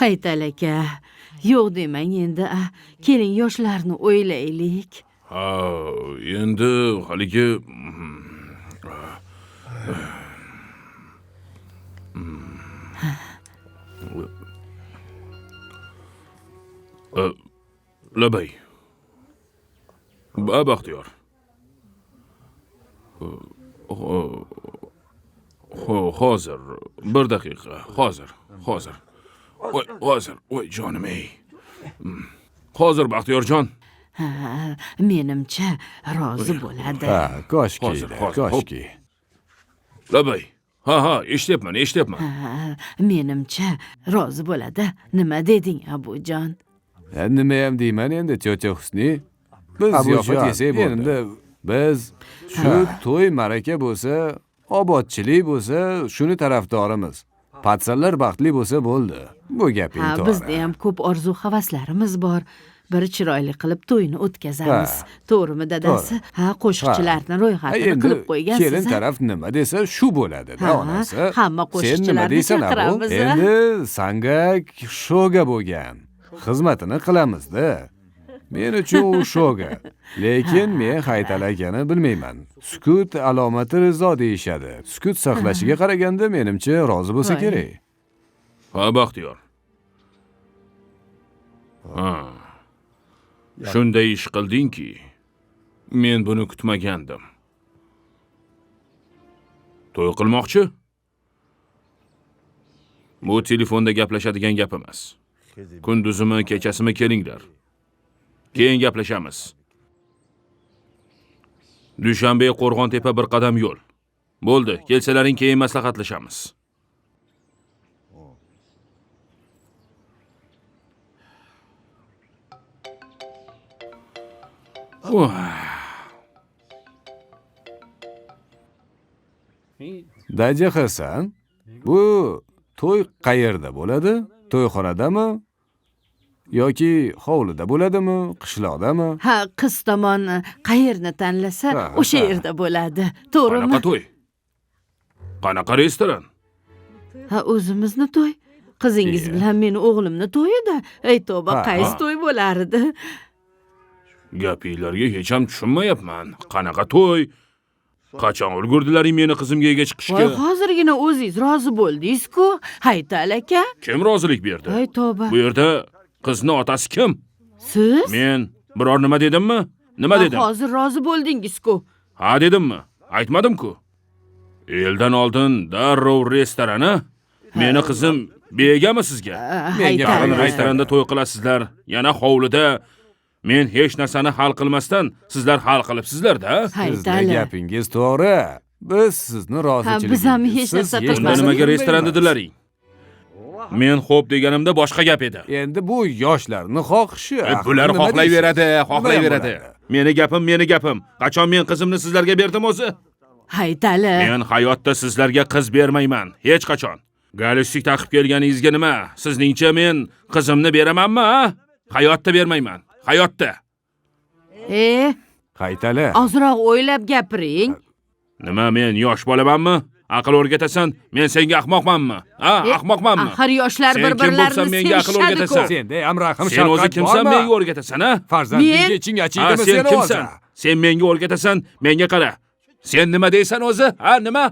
Haytal aka, yo'q demang endi. Keling yoshlarni o'ylaylik. Ha, endi haligi Labay. Baxtiyor. Hozir, bir daqiqa, hozir. Voy jonim ey. Hozir Baxtiyorjon. Menimcha rozi bo'ladi. Ha, koshki, Hozir. koshki. Labay. Ha, eshityapman. Menimcha rozi bo'ladi. Nima deding, abujon? Nima ham deyman endi, tyocha Husni? Biz ziyofat yesak bo'ldi. Endi biz shu to'y maraka bo'lsa, obodchilik bo'lsa, shuni tarafdorimiz. Patsallar baxtli bo'lsa bo'ldi. Bu gaping to'g'ri. Bizda ham ko'p orzu-havaslarimiz bor. Bir chiroyli qilib to'yni o'tkazamiz. To'g'rimi, dadasi? Qo'shiqchilarni ro'yxatini qilib qo'ygansiz. Kelin taraf nima desa, shu bo'ladi-da, onasi. Hamma qo'shiqchilarni chaqiramiz. Endi sangak shoga bo'lgan. Xizmatini qilamiz-da. Men uchun u shoga. Lekin men Haytal akani bilmayman. Sukut alomati rizo deyishadi. Sukut saqlashiga qaraganda menimcha rozi bo'lsa kerak. Ha, Baxtiyor. Shunday ish qildingki, men buni kutmagandim. To'y qilmoqchi? Bu telefonda gaplashadigan gap emas. Kunduzimi, kechasimi kelinglar. Keyin gaplashamiz. Dushanbe Qo'rg'ontepa bir qadam yo'l. Bo'ldi, kelsalaring keyin maslahatlashamiz. Daja Hasan, bu to'y qayerda bo'ladi? To'yxonadami? Yoki hovlida bo'ladimi? Qishloqdami? Qiz tomon qayerni tanlasa, o'sha yerda bo'ladi. To'g'rimi? Qanaqa to'y? Qanaqa restoran? O'zimizni to'y. Qizingiz bilan meni o'g'limni to'yida. Ey tavba, qaysi to'y bo'lar edi? Gapinglarga hech ham tushunmayapman. Qanaqa to'y? Qachon ulgurdilaring meni qizimga ega chiqishga? Hozirgina o'zingiz rozi bo'ldingiz-ku, Haytal aka. Kim rozilik berdi? Ey tavba. Bu yerda qizni otasi kim? Siz? Men biror nima dedimmi? Nima dedim? Hozir rozi bo'ldingiz-ku. Ha dedimmi? Aytmadim-ku. Eldan oldin darrov restorani. Meni qizim begami sizga? Haytal. Restoranda to'y qilasizlar, yana hovlida. Men hech narsani hal qilmasdan sizlar hal qilibsizlar-da. Sizning gapingiz to'g'ri. Biz sizni rozichilik. Biz ham hech narsa qilmadik. Nimaga restoran dedilaring? Men xo'p deganimda boshqa gap edi. Endi bu yoshlarning xohishi. Bular xohlayveradi. Meni gapim. Qachon men qizimni sizlarga berdim o'zi? Haytal. Men hayotda sizlarga qiz bermayman, hech qachon. Galishtik taqib kelganingizga nima? Sizningcha men qizimni beramanmi, ha? Hayotda bermayman. Hayotda. Haytali. Ozroq o'ylab gapiring. Nima, men yosh bolamanmi? Aql o'rgatasan, men senga ahmoqmanmi? Ha, ahmoqmanmi? Axir yoshlar bir-birlarini menga aql o'rgatasan. Senda ham rahim Sen o'zi kimsan menga o'rgatasan, ha? Farzandingga iching achiydi Sen kimsan? Sen menga o'rgatasan, menga qara. Sen nima deysan o'zi? Ha, nima?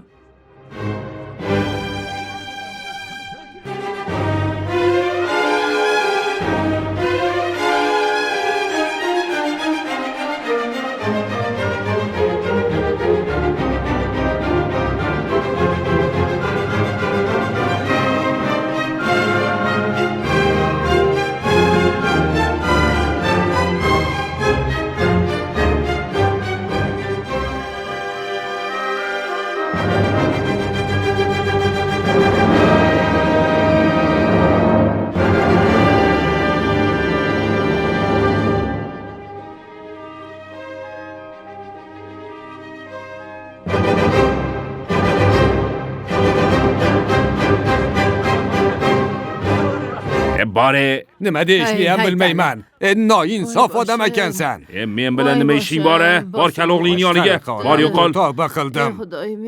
Bari nima deyishni ham bilmayman. Noinsof odam ekansan. Men bilan nima ishing bor, a? Bor kalog'lingning yoniga. Bor yo'qol. Tavba qildim. Xudoyim.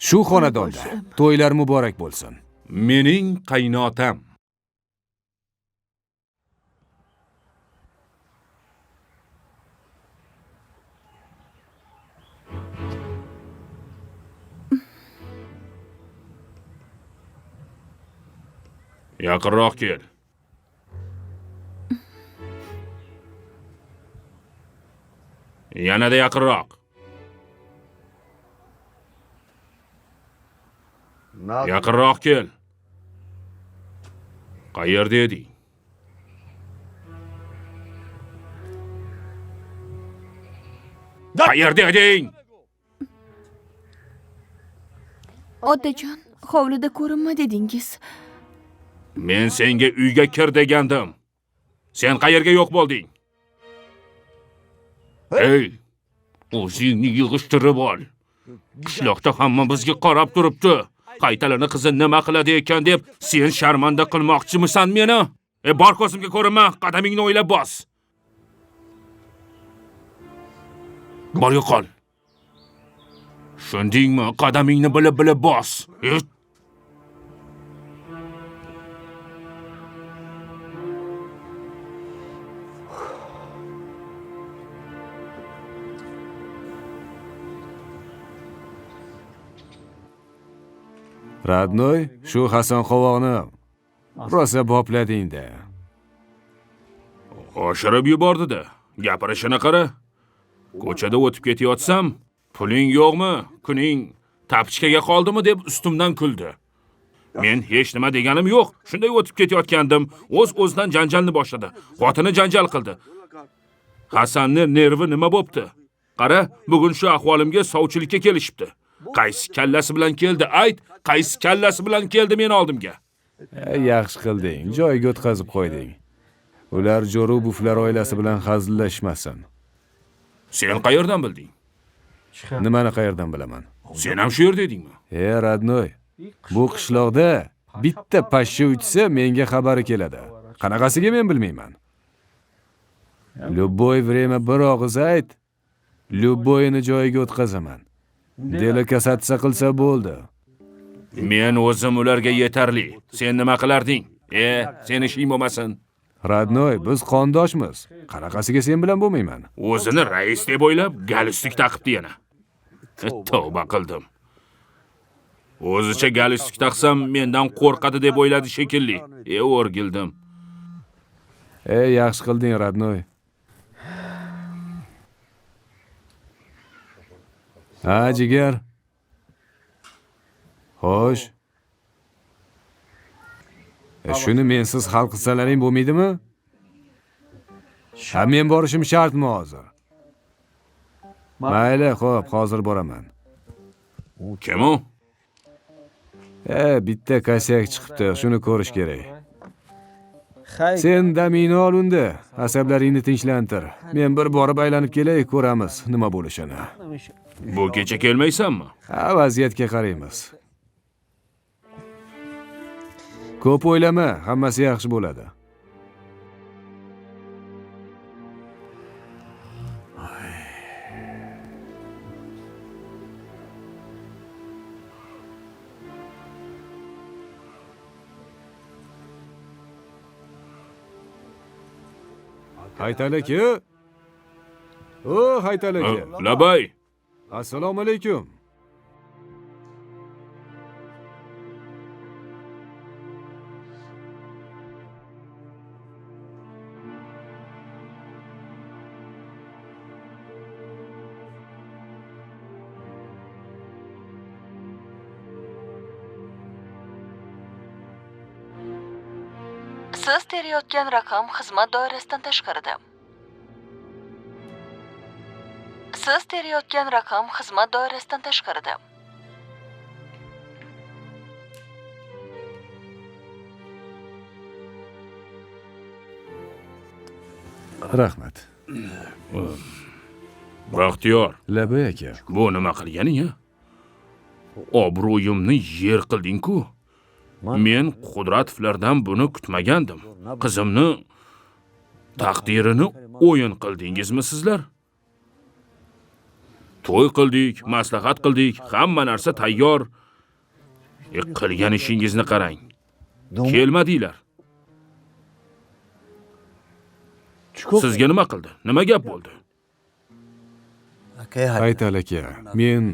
Shu xonadonda to'ylar muborak bo'lsin. Mening qaynotam. Yaqinroq kel. Yanada yaqinroq. Yaqinroq kel. Qayerda eding? Qayerda eding? Otajon, hovlida ko'rinma dedingiz. Men senga uyga kir degandim. Sen qayerga yo'q bo'lding? Hey, o'zingni yig'ishtirib ol. Qishloqda hamma bizga qarab turibdi. Qaytalani qizi nima qiladi ekan deb sen sharmanda qilmoqchimisan meni? Bor ko'zimga ko'rinma, qadamingni o'ylab bos. Bor yo'qol. Shundingmi, qadamingni bilib bos. Radnoy, shu Hasan qovoqni rosa boplading-da. Oshirib yubordi-da. Gapirishini qara. Ko'chada o'tib ketayotsam, puling yo'qmi, kuning tapchikaga qoldimi deb ustimdan kuldi. Men hech nima deganim yo'q. Shunday o'tib ketayotgandim, o'z-o'zidan janjalni boshladi. Xotini janjal qildi. Hasanning nervi nima bo'pti? Qara, bugun shu ahvolimga sovchilikka kelishibdi. Qaysi kallasi bilan keldi? Ayt, qaysi kallasi bilan keldi men oldimga? Yaxshi qilding, joyiga o'tkazib qo'yding. Ular Jo'ru buflar oilasi bilan hazillashmasin. Sen qayerdan bilding? Nimani qayerdan bilaman? Sen ham shu yerda edingmi? Radnoy, bu qishloqda bitta pashsha uchsa menga xabari keladi. Qanaqasiga men bilmayman. Любой время bir og'iz ayt, Любойni joyiga o'tkazaman. Delikatsiya qilsa bo'ldi. Men o'zim ularga yetarli. Sen nima qilarding? Sen ishing bo'lmasin. Radnoy, biz qondoshmiz. Qanaqasiga sen bilan bo'lmayman? O'zini rais deb o'ylab, galstuk taqibdi yana. Tavba qildim. O'zicha galstuk taqsam mendan qo'rqadi deb o'yladi shekilli. O'rgildim. Yaxshi qilding, Radnoy. Ha, jigar. Xo'sh. Shuni mensiz hal qilsalaring bo'lmaydimi? Men borishim shartmi hozir? Mayli, xo'p, hozir boraman. Kim u? Bitta kasyak chiqibdi, shuni ko'rish kerak. Sen damingni ol unda, asablaringni tinchlantir. Men bir borib aylanib kelay, ko'ramiz nima bo'lishini. Bu kecha kelmaysanmi? Vaziyatga qaraymiz. Ko'p o'ylama, hammasi yaxshi bo'ladi. Haytalaki. Haytalaki. Labay. Assalomu alaykum. Siz terayotgan raqam xizmat doirasidan tashqarida. Siz terayotgan raqam xizmat doirasidan tashqarida. Rahmat. Baxtiyor. Labay aka. Bu nima qilganing-a? Obro'yimni yer qilding-ku. Men Qudratovlardan buni kutmagandim. Qizimni taqdirini o'yin qildingizmi sizlar? To'y qildik, maslahat qildik, hamma narsa tayyor. Qilgan ishingizni qarang. Kelmadinglar. Sizga nima qildi? Nima gap bo'ldi? Haytal aka, men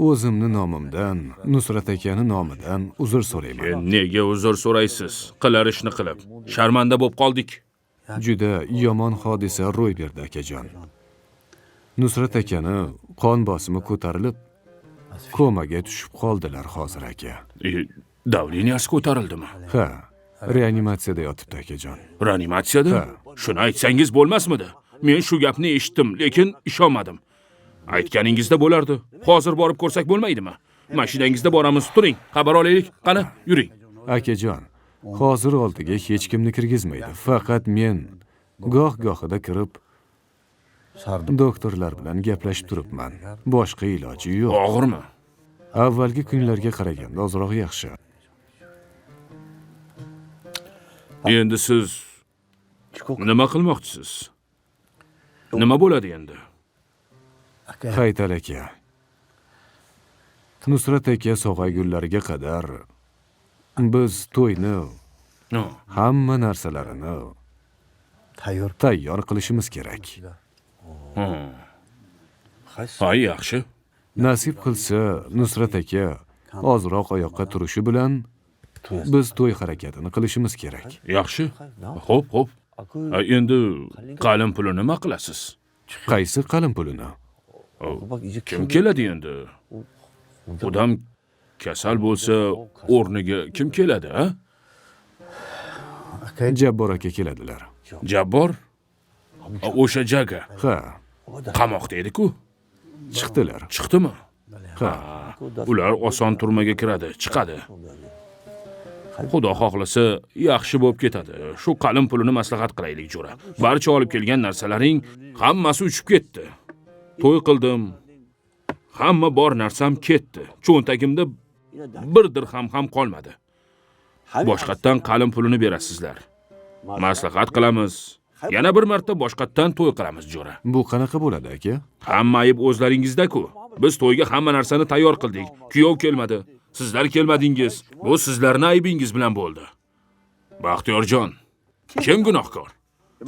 o'zimni nomimdan, Nusrat akani nomidan uzr so'rayman. Nega uzr so'raysiz? Qilar ishni qilib. Sharmanda bo'lib qoldik. Juda yomon hodisa ro'y berdi akajon. Nusrat akani qon bosimi ko'tarilib, komaga tushib qoldilar hozir aka. Davleniyasi ko'tarildimi? Ha, reanimatsiyada yotibdi akajon. Reanimatsiyada? Ha. Shuni aytsangiz bo'lmasmidi? Men shu gapni eshitdim, lekin ishonmadim. Aytganingizda bo'lardi. Hozir borib ko'rsak bo'lmaydimi? Mashinangizda boramiz, turing, xabar olaylik. Qani, yuring. Akajon, hozir oldiga hech kimni kirgizmaydi. Faqat men goh-gohida kirib doktorlar bilan gaplashib turibman. Boshqa iloji yo'q. Og'irmi? Avvalgi kunlarga qaraganda ozroq yaxshi. Endi siz nima qilmoqchisiz? Nima bo'ladi endi? Haytal aka. Nusrat aka sog'aygunlariga qadar biz to'yni, No. hamma narsalarini tayyor qilishimiz kerak. Hay, yaxshi. Nasib qilsa, Nusrat aka ozroq oyoqqa turishi bilan biz to'y harakatini qilishimiz kerak. Yaxshi. Xo'p. Endi qalin pulini nima qilasiz? Qaysi qalin pulini? Kim keladi endi? Odam kasal bo'lsa, o'rniga kim keladi, ha? Jabbor aka keladilar. Jabbor? O'sha jaga. Ha, Qamoqda edi-ku. chiqdilar. Chiqdimi? Ha, Ular oson turmaga kiradi, chiqadi. Xudo xohlasa, yaxshi bo'lib ketadi. Shu qalin pulini maslahat qilaylik, jo'ra. Barcha olib kelgan narsalaring hammasi uchib ketdi. To'y qildim. Hamma bor narsam ketdi. Cho'ntagimda bir dirham ham qolmadi. Boshqatdan qalin pulini berasizlar. Maslahat qilamiz. Yana bir marta boshqatdan to'y qilamiz, jo'ra. bu qanaqa bo'ladi aka? Hamma ayb o'zlaringizda-ku. Biz to'yga hamma narsani tayyor qildik. Kuyov kelmadi. Sizlar kelmadingiz. Bu sizlarning aybingiz bilan bo'ldi. Baxtiyorjon, kim gunohkor?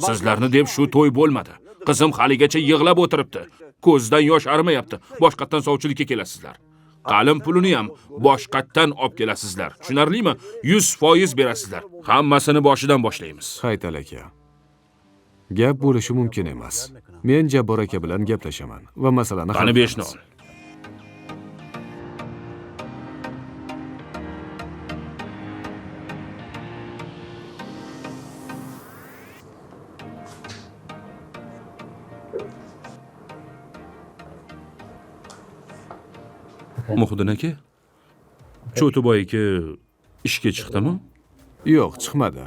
Sizlarni deb shu to'y bo'lmadi. Qizim haligacha yig'lab o'tiribdi. Ko'zidan yosh arimayapti. Boshqatdan sovchilikka kelasizlar. Qalin pulini ham boshqatdan olib kelasizlar. Tushunarlimi? 100% berasizlar. Hammasini boshidan boshlaymiz. Haytal aka. Gap bo'lishi mumkin emas. Men Jabbor aka bilan gaplashaman va masalani Qani beshni ol. Muhiddin aka, Cho'tiboy aka ishga chiqdimi? Yo'q, chiqmadi.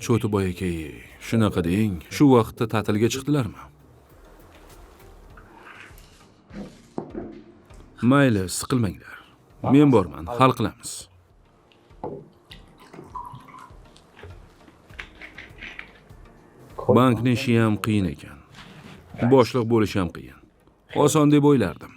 Cho'tiboy aka, shunaqa deng, shu vaqtda ta'tilga chiqdilarmi? Mayli, siqilmanglar. Men borman, hal qilamiz. Bankning ishi ham qiyin ekan. Boshliq bo'lish ham qiyin. Oson deb o'ylardim.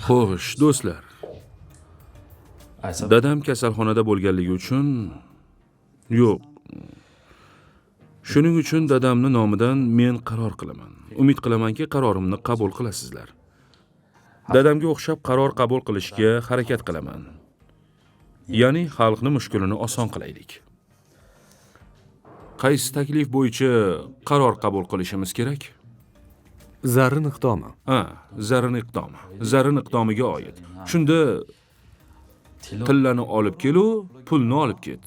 Xo'sh, do'stlar. Dadam kasalxonada bo'lganligi uchun yo'q. Shuning uchun dadamni nomidan men qaror qilaman. Umid qilamanki, qarorimni qabul qilasizlar. Dadamga o'xshab qaror qabul qilishga harakat qilaman. Ya'ni xalqni mushkulini oson qilaylik. Qaysi taklif bo'yicha qaror qabul qilishimiz kerak? Zarrin iqdomi. Zarrin iqdomi. Zarrin iqdomiga oid. Shunda tillani olib kelu, pulni olib ket.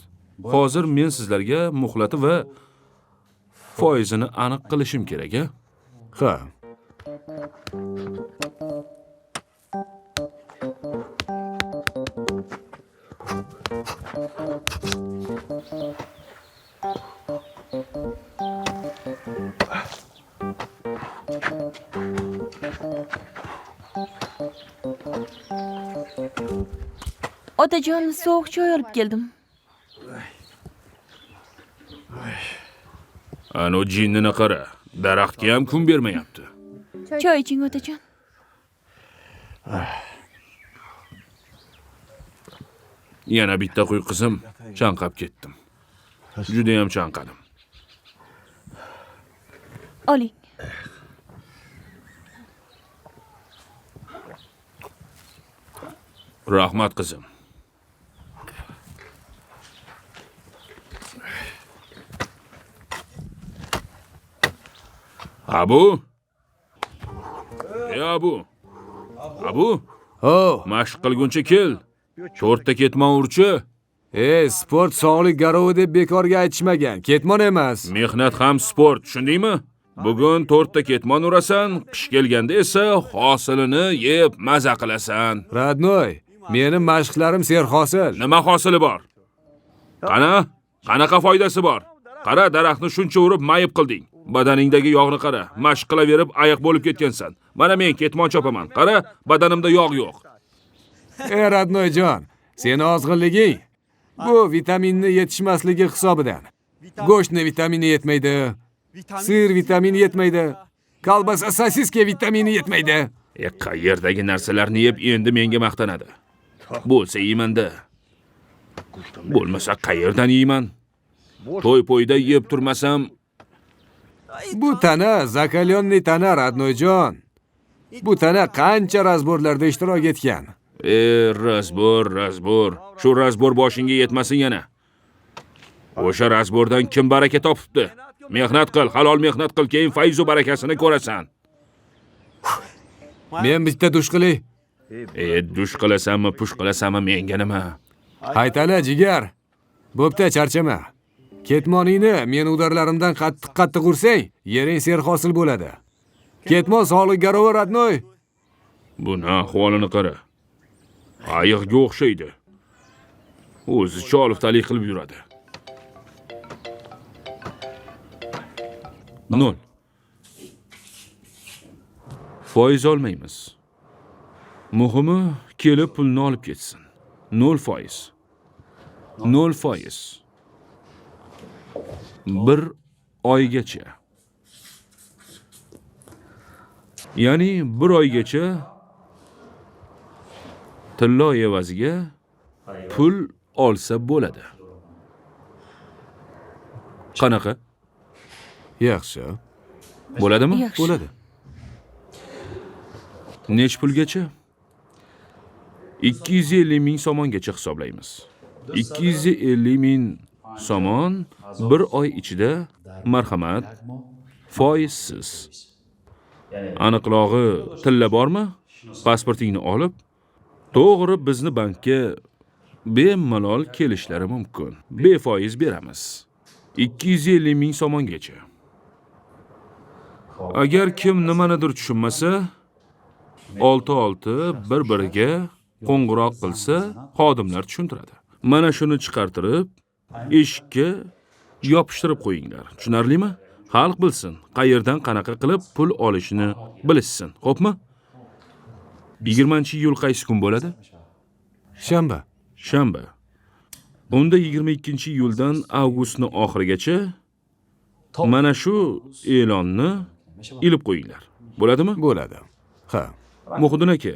Hozir men sizlarga muhlati va foizini aniq qilishim kerak, a? Ha. Otajon, sovuq choy olib keldim. Ana o jinnini qara. Daraxtga ham kun bermayapti. Choy iching, otajon. Yana bitta qo'y qizim, chanqab ketdim. Juda ham chanqadim. Oling. Rahmat qizim. Abu? Abu? Abu? Ho, Mashq qilguncha kel. 4 ta ketmon urchi. sport sog'lik garovi deb bekorga aytishmagan. Ketmon emas. Mehnat ham sport, tushundingmi? Bugun 4 ta ketmon urasan, qish kelganda esa hosilini yeb maza qilasan. Radnoy, meni mashqlarim serhosil. Nima hosili bor? Qanaqa foydasi bor? Qara, daraxtni shuncha urib mayib qilding. Badaningdagi yog'ni qara. Mashq qilaverib ayiq bo'lib ketgansan. Mana men ketmon chopaman. Qara, badanimda yog' yo'q. Radnoyjon, seni ozg'inliging bu vitaminni yetishmasligi hisobidan. Go'shtni vitamini yetmaydi. Sir vitamini yetmaydi. Kolbasa, sosiska vitamini yetmaydi. Qayerdagi narsalarni yeb endi menga maqtanadi. Bo'lsa yeyman-da. Bo'lmasa qayerdan yeyman? To'y-po'yda yeb turmasam, Bu tana zakalyonniy tana, Radnoyjon. Bu tana qancha razborlarda ishtirok etgan. razbor. Shu razbor boshingga yetmasin yana. O'sha razbordan kim baraka topibdi? Mehnat qil, halol mehnat qil, keyin fayz va barakasini ko'rasan. Men bitta dush qilay. Dush qilasanmi, push qilasanmi, menga nima? Haytala jigar. Bo'pti, charchama. Ketmoningni men udarlarimdan qattiq ursang, yering serhosil bo'ladi. Ketmon sog'lik garovi, Radnoy. Buni ahvolini qara. Ayiqga o'xshaydi. O'zi cholib-talik qilib yuradi. 0. Foiz olmaymiz. Muhimi kelib pulni olib ketsin. 0%. 0%. 1 oygacha. Ya'ni 1 oygacha tillo evaziga pul olsa bo'ladi. Qanaqa? Yaxshi. Bo'ladimi? Yaxshi. Bo'ladi. Nech pulgacha? 250 ming somongacha hisoblaymiz. 250 ming somon 1 oy ichida, marhamat, foizsiz. Aniqlog'i tilla bormi? Pasportingni olib, to'g'ri bizni bankka bemalol kelishlari mumkin. Befoiz beramiz. 250 ming somongacha. Agar kim nimanidir tushunmasa, 66 bir-biriga qo'ng'iroq qilsa, xodimlar tushuntiradi. Mana shuni chiqartirib, eshikka yopishtirib qo'yinglar. Tushunarlimi? Xalq bilsin, qayerdan qanaqa qilib pul olishni bilishsin. Xo'pmi? 20-iyul qaysi kun bo'ladi? Shanba. Shanba. Unda 22-iyuldan avgustning oxirigacha mana shu e'lonni ilib qo'yinglar. Bo'ladimi? Bo'ladi. Ha. Muhiddin aka,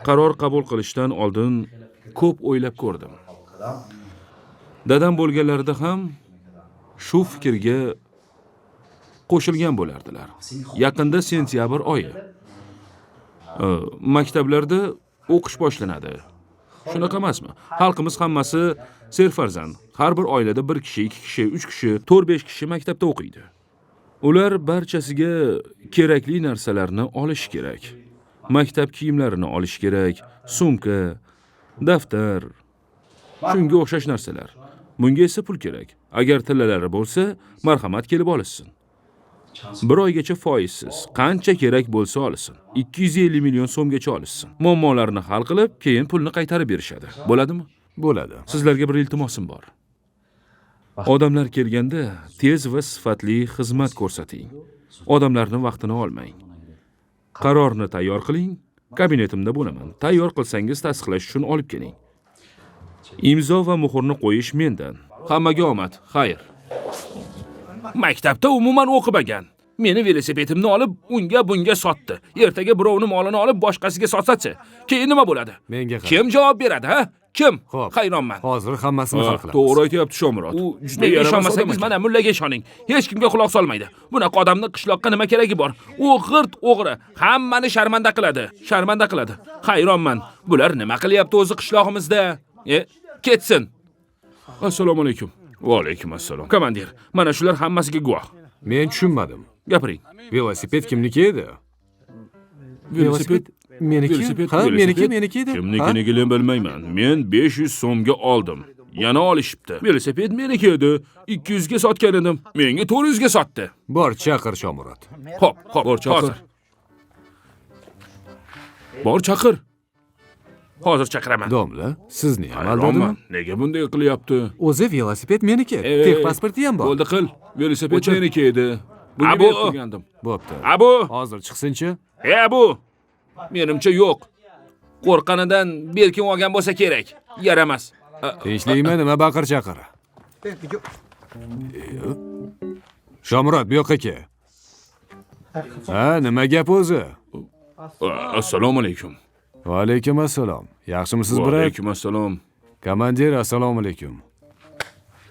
qaror qabul qilishdan oldin ko'p o'ylab ko'rdim. Dadam bo'lganlarida ham shu fikrga qo'shilgan bo'lardilar. Yaqinda sentyabr oyi. Maktablarda o'qish boshlanadi. Shunaqa emasmi? Xalqimiz hammasi serfarzand. Har bir oilada 1 kishi, 2 kishi, 3 kishi, 4-5 kishi maktabda o'qiydi. Ular barchasiga kerakli narsalarni olish kerak. Maktab kiyimlarini olish kerak, sumka, daftar, shunga o'xshash narsalar. Bunga esa pul kerak. Agar tillalari bo'lsa, marhamat kelib olishsin. 1 oygacha foizsiz, qancha kerak bo'lsa olsin. 250 million so'mgacha olishsin. Muammolarni hal qilib, keyin pulni qaytarib berishadi. Bo'ladimi? Bo'ladi. Sizlarga bir iltimosim bor. Odamlar kelganda tez va sifatli xizmat ko'rsating. Odamlarning vaqtini olmang. Qarorni tayyor qiling. Kabinetimda bo'laman. Tayyor qilsangiz tasdiqlash uchun olib keling. Imzo va muhrni qo'yish mendan. Hammaga omad. Xayr. Maktabda umuman o'qimagan. Meni velosipedimni olib, unga bunga sotdi. Ertaga birovning molini olib boshqasiga sotsa-chi, keyin nima bo'ladi? Menga qara. Kim javob beradi, ha? Kim? Xo'p. Hayronman. Hozir hammasini hal qilamiz. To'g'ri aytyapti Shomurod. U juda ishonmasangiz mana mullaga ishoning. Hech kimga quloq solmaydi. Bunaqa odamni qishloqqa nima keragi bor? U g'irt o'g'ri, hammani sharmanda qiladi. Sharmanda qiladi. Hayronman. Bular nima qilyapti o'zi qishlog'imizda? Ketsin. Assalomu alaykum. Va alaykum assalom. Komandir, mana shular hammasiga guvoh. Men tushunmadim. Gapiring. Velosiped kimniki edi? Velosiped meniki. Ha, meniki edi. Kimnikiligini bilmayman. Men 500 so'mga oldim. Yana olishibdi. Velosiped meniki edi. 200 ga sotgan edim. Menga 400 ga sotdi. Bor, chaqir Shomurod. Hop, bor chaqir. Bor chaqir. Hozir chaqiraman. Domla, sizni ham aldadimi? Nega bunday qilyapti? O'zi velosiped meniki. Texpasporti ham bor. Bo'ldi qil. Velosiped meniki edi. Bunga berib turgandim. Bo'pti. Abu, Hozir chiqsin-chi? Abu. Menimcha yo'q. Qo'rqqanidan berkin olgan bo'lsa kerak. Yaramas. Tinchlikmi, nima baqir chaqir? Shomurod, bu yoqqa kel. Ha, nima gap o'zi? Assalomu alaykum. Va alaykum assalom. Yaxshimisiz, Va brat? alaykum assalom. Komandir, assalomu alaykum.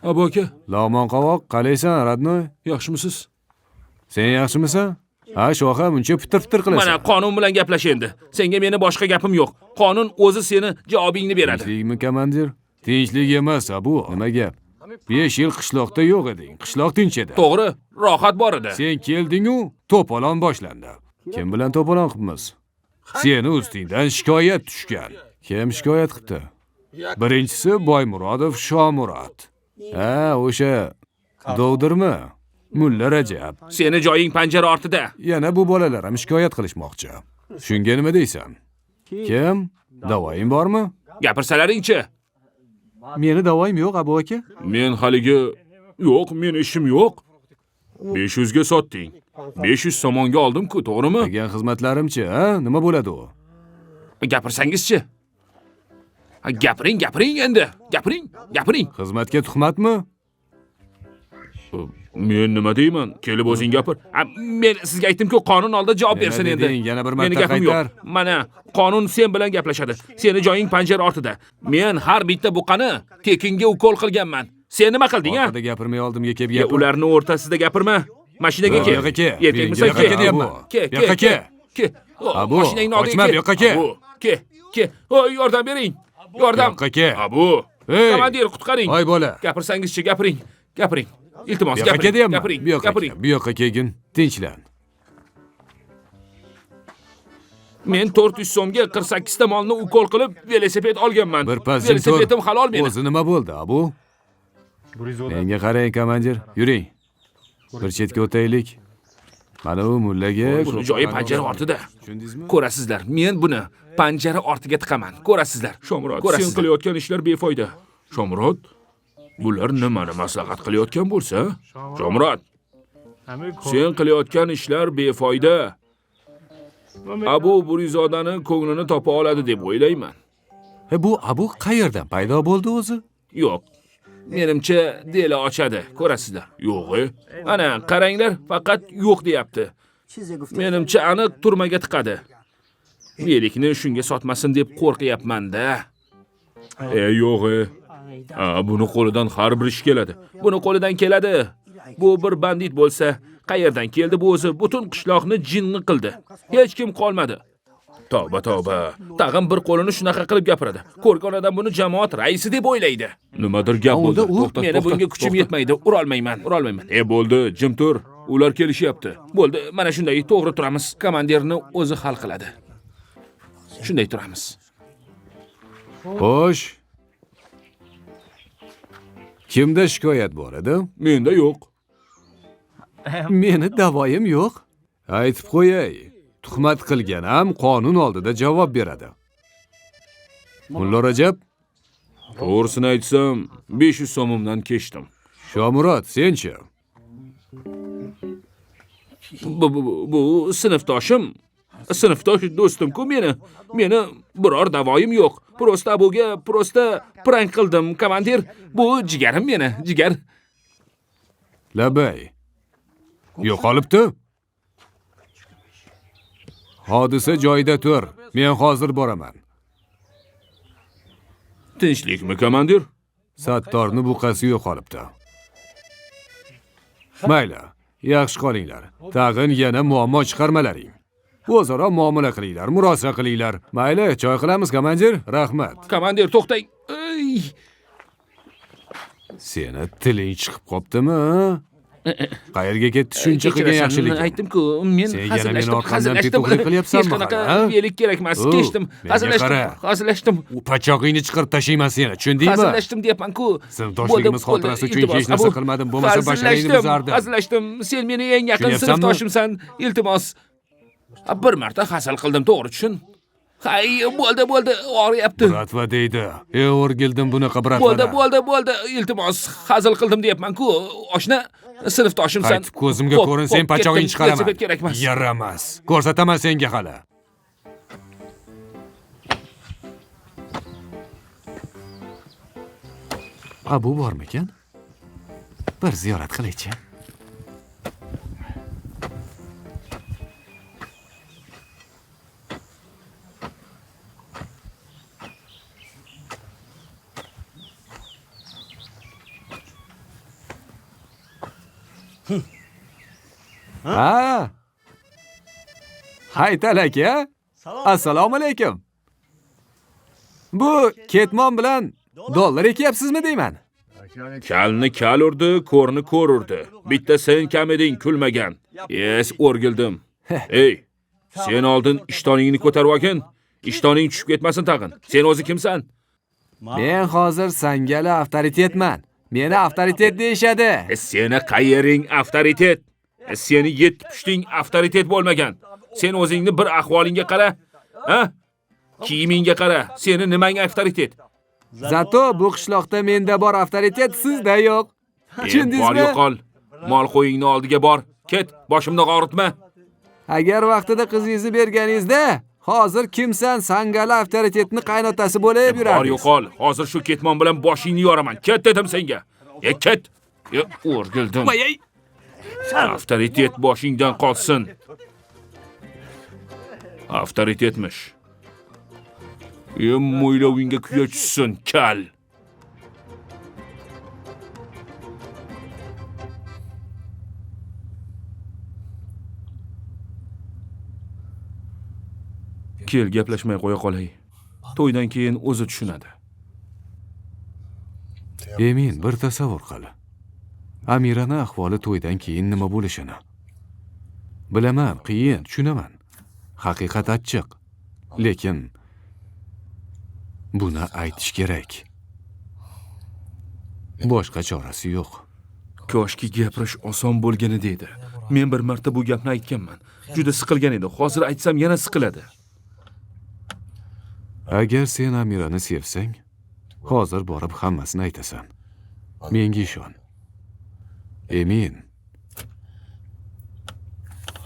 Abu aka, Lomon qovoq, qalaysan, Radnoy? yaxshimisiz? Sen yaxshimisan? Ha, shoha muncha pitir-pitir qilasan. Mana qonun bilan gaplash endi. Senga meni boshqa gapim yo'q. Qonun o'zi seni javobingni beradi. Tinchlikmi, komandir? Tinchlik emas, bu. Nima gap? 5 yil qishloqda yo'q eding. Qishloq tinch edi. To'g'ri, rohat bor edi. Sen kelding-u, to'polon boshlandi. Kim bilan to'polon qilibmiz? Seni ustingdan shikoyat tushgan. Kim shikoyat qildi? Birinchisi Boymurodov Shomurod. Ha, o'sha dovdirmi? Mulla Rajab. Seni joying panjara ortida. Yana bu bolalar ham shikoyat qilishmoqchi. Shunga nima deysan? Kim? Davoying bormi? Gapirsalaring-chi. Meni davoyim yo'q, Abu aka. Men haligi yo'q, men ishim yo'q. 500 ga sotding. 500 somonga oldim-ku, to'g'rimi? Degan xizmatlarimchi, ha? Nima bo'ladi u? Gapirsangizchi. Gapiring endi. Gapiring. Xizmatga tuhmatmi? Men nima deyman? Kelib o'zing gapir. Men sizga aytdim-ku, qonun oldida javob bersin endi. Yana bir Meni marta gapim qaytar. yo'q. Mana qonun sen bilan gaplashadi. Seni joying panjara ortida. Men har bitta buqani tekinga ukol qilganman. Sen nima qilding, ha? Orqada gapirmay oldimga kelib gapir. Ularni o'rtasida gapirma. Mashinaga kel. Yo'q aka. Erkakmisan, Yo'q aka deyapman. Yo'q aka. Abu, mashinangni oldiga ochma, yo'q aka. Ke. Voy, yordam bering. Yordam. Yo'q aka. Abu. Hey. Komandir, qutqaring. Voy bola. Gapirsangizchi, gapiring. Iltimos, Yo'q aka deyapman. gapiring. Bu yoqqa kelgin. Tinchlan. Men 400 so'mga 48 ta molni ukol qilib velosiped olganman. Bir pas Velosipedim halol meni. O'zi nima bo'ldi, Abu? Menga qarang, komandir. Yuring. Bir chetga o'taylik. Mana u mullaga Buni joyi panjara ortida. Tushundingizmi? Ko'rasizlar, men buni panjara ortiga tiqaman. Ko'rasizlar. Shomurod, sen qilayotgan ishlar befoyda. Shomurod, bular nimani maslahat qilayotgan bo'lsa? Shomurod, sen qilayotgan ishlar befoyda. Abu Burizodani ko'nglini topa oladi deb o'ylayman. Bu Abu qayerdan paydo bo'ldi o'zi? Yo'q. Menimcha dela ochadi, ko'rasizlar. Yo'q. Ana, qaranglar, faqat yo'q deyapti. Menimcha aniq turmaga tiqadi. Melikni shunga sotmasin deb qo'rqyapman-da. Yo'q. Buni qo'lidan har bir ish keladi. Buni qo'lidan keladi. Bu bir bandit bo'lsa, qayerdan keldi bu o'zi? Butun qishloqni jinni qildi. Hech kim qolmadi. Tavba. Tag'in bir qo'lini shunaqa qilib gapiradi. Ko'rgan odam buni jamoat raisi deb o'ylaydi. Nimadir gap bo'ldi. Meni bunga kuchim yetmaydi. Urolmayman. Bo'ldi, jim tur. Ular kelishyapti. Bo'ldi, mana shunday to'g'ri turamiz. Komandirni o'zi hal qiladi. Shunday turamiz. Xo'sh. Kimda shikoyat bor edi? Menda yo'q. Meni davoyim yo'q. Aytib qo'yay. Tuhmat qilgan ham qonun oldida javob beradi. Mulla Rajab, To'g'risini aytsam, 500 so'mimdan kechdim. Shomurod, senchi? Bu sinfdoshim sinfdosh do'stim-ku meni biror davoyim yo'q. Prosta prank qildim, komandir. Bu jigarim meni, jigar. Labay. Yo'qolibdi. Hodisa joyida tur. Men hozir boraman. Tinchlikmi, komandir? Sattorni buqasi yo'qolibdi. Mayli, yaxshi qolinglar. Tag'in yana muammo chiqarmalaring. O'zaro muomala qilinglar, murosa qilinglar. Mayli, choy qilamiz, komandir. Rahmat. Komandir, to'xtang. Ey! Seni tiling chiqib qoptimi? Qayerga ketdi shuncha qilgan yaxshilik? Aytdim-ku, men Sen yana meni orqamdan hazillashdim. tetiklik qilyapsanmi? Hech qanaqa yelik kerak emas. Kechdim, hazillashdim. U pachog'ingni chiqarib tashlayman seni, tushundingmi? Hazillashdim deyapman-ku. Sinfdoshligimiz xotirasi uchun hech narsa qilmadim, bo'lmasa basharangni buzardim. Hazillashdim. Sen meni eng yaqin Tushunyapsanmi? sinfdoshimsan. Iltimos. Bir marta hazil qildim, to'g'ri tushun. Hay, bo'ldi, og'riyapti. Bratva deydi. O'rgildim bunaqa bratva. Bo'ldi. Iltimos, hazil qildim deyapman-ku. Oshna, sinfdoshimsan. Qaytib ko'zimga ko'rin, sen pachog'ingni chiqaraman. Velosiped kerak emas. Yaramas. Ko'rsataman senga hali. Bu bormikan? Bir ziyorat qilaychi. Ha. Haytal aka. Assalomu alaykum. Bu ketmon bilan dollar ekyapsizmi deyman? Kalni kal urdi, ko'rni ko'r urdi. Bitta sen kam eding, kulmagan. O'rgildim. Ey, sen oldin ishtoningni ko'tarib olgin. Ishtoning tushib ketmasin tag'in. Sen o'zi kimsan? Men hozir sangali avtoritetman. Meni avtoritet deyishadi. Seni qayering avtoritet? Seni yetib pushting avtoritet bo'lmagan. Sen o'zingni bir ahvolingga qara. Ha? Kiyimingga qara. Seni nimang avtoritet? Zato bu qishloqda menda bor avtoritet, sizda yo'q. Tushundingizmi? Bor yo'qol. Mol qo'yingni oldiga bor. Ket, boshimni og'ritma. Agar vaqtida qizingizni berganingizda, hozir kimsan sangali avtoritetni qaynotasi bo'lib yurardingiz. Bor yo'qol. Hozir shu ketmon bilan boshingni yoraman. Ket dedim senga. Ket. O'rgildim. Avtoritet boshingdan qolsin. Avtoritetmish. Mo'ylovingga kuya tushsin, kal. Kel, gaplashmay qo'ya qolay. To'ydan keyin o'zi tushunadi. Emin, bir tasavvur qil. Amirani ahvoli to'ydan keyin nima bo'lishini. Bilaman, qiyin, tushunaman. Haqiqat achchiq. Lekin buni aytish kerak. Boshqa chorasi yo'q. Koshki gapirish oson bo'lgan edi. Men bir marta bu gapni aytganman. Juda siqilgan edi. Hozir aytsam yana siqiladi. Agar sen Amirani sevsang, hozir borib hammasini aytasan. Menga ishon. Emin.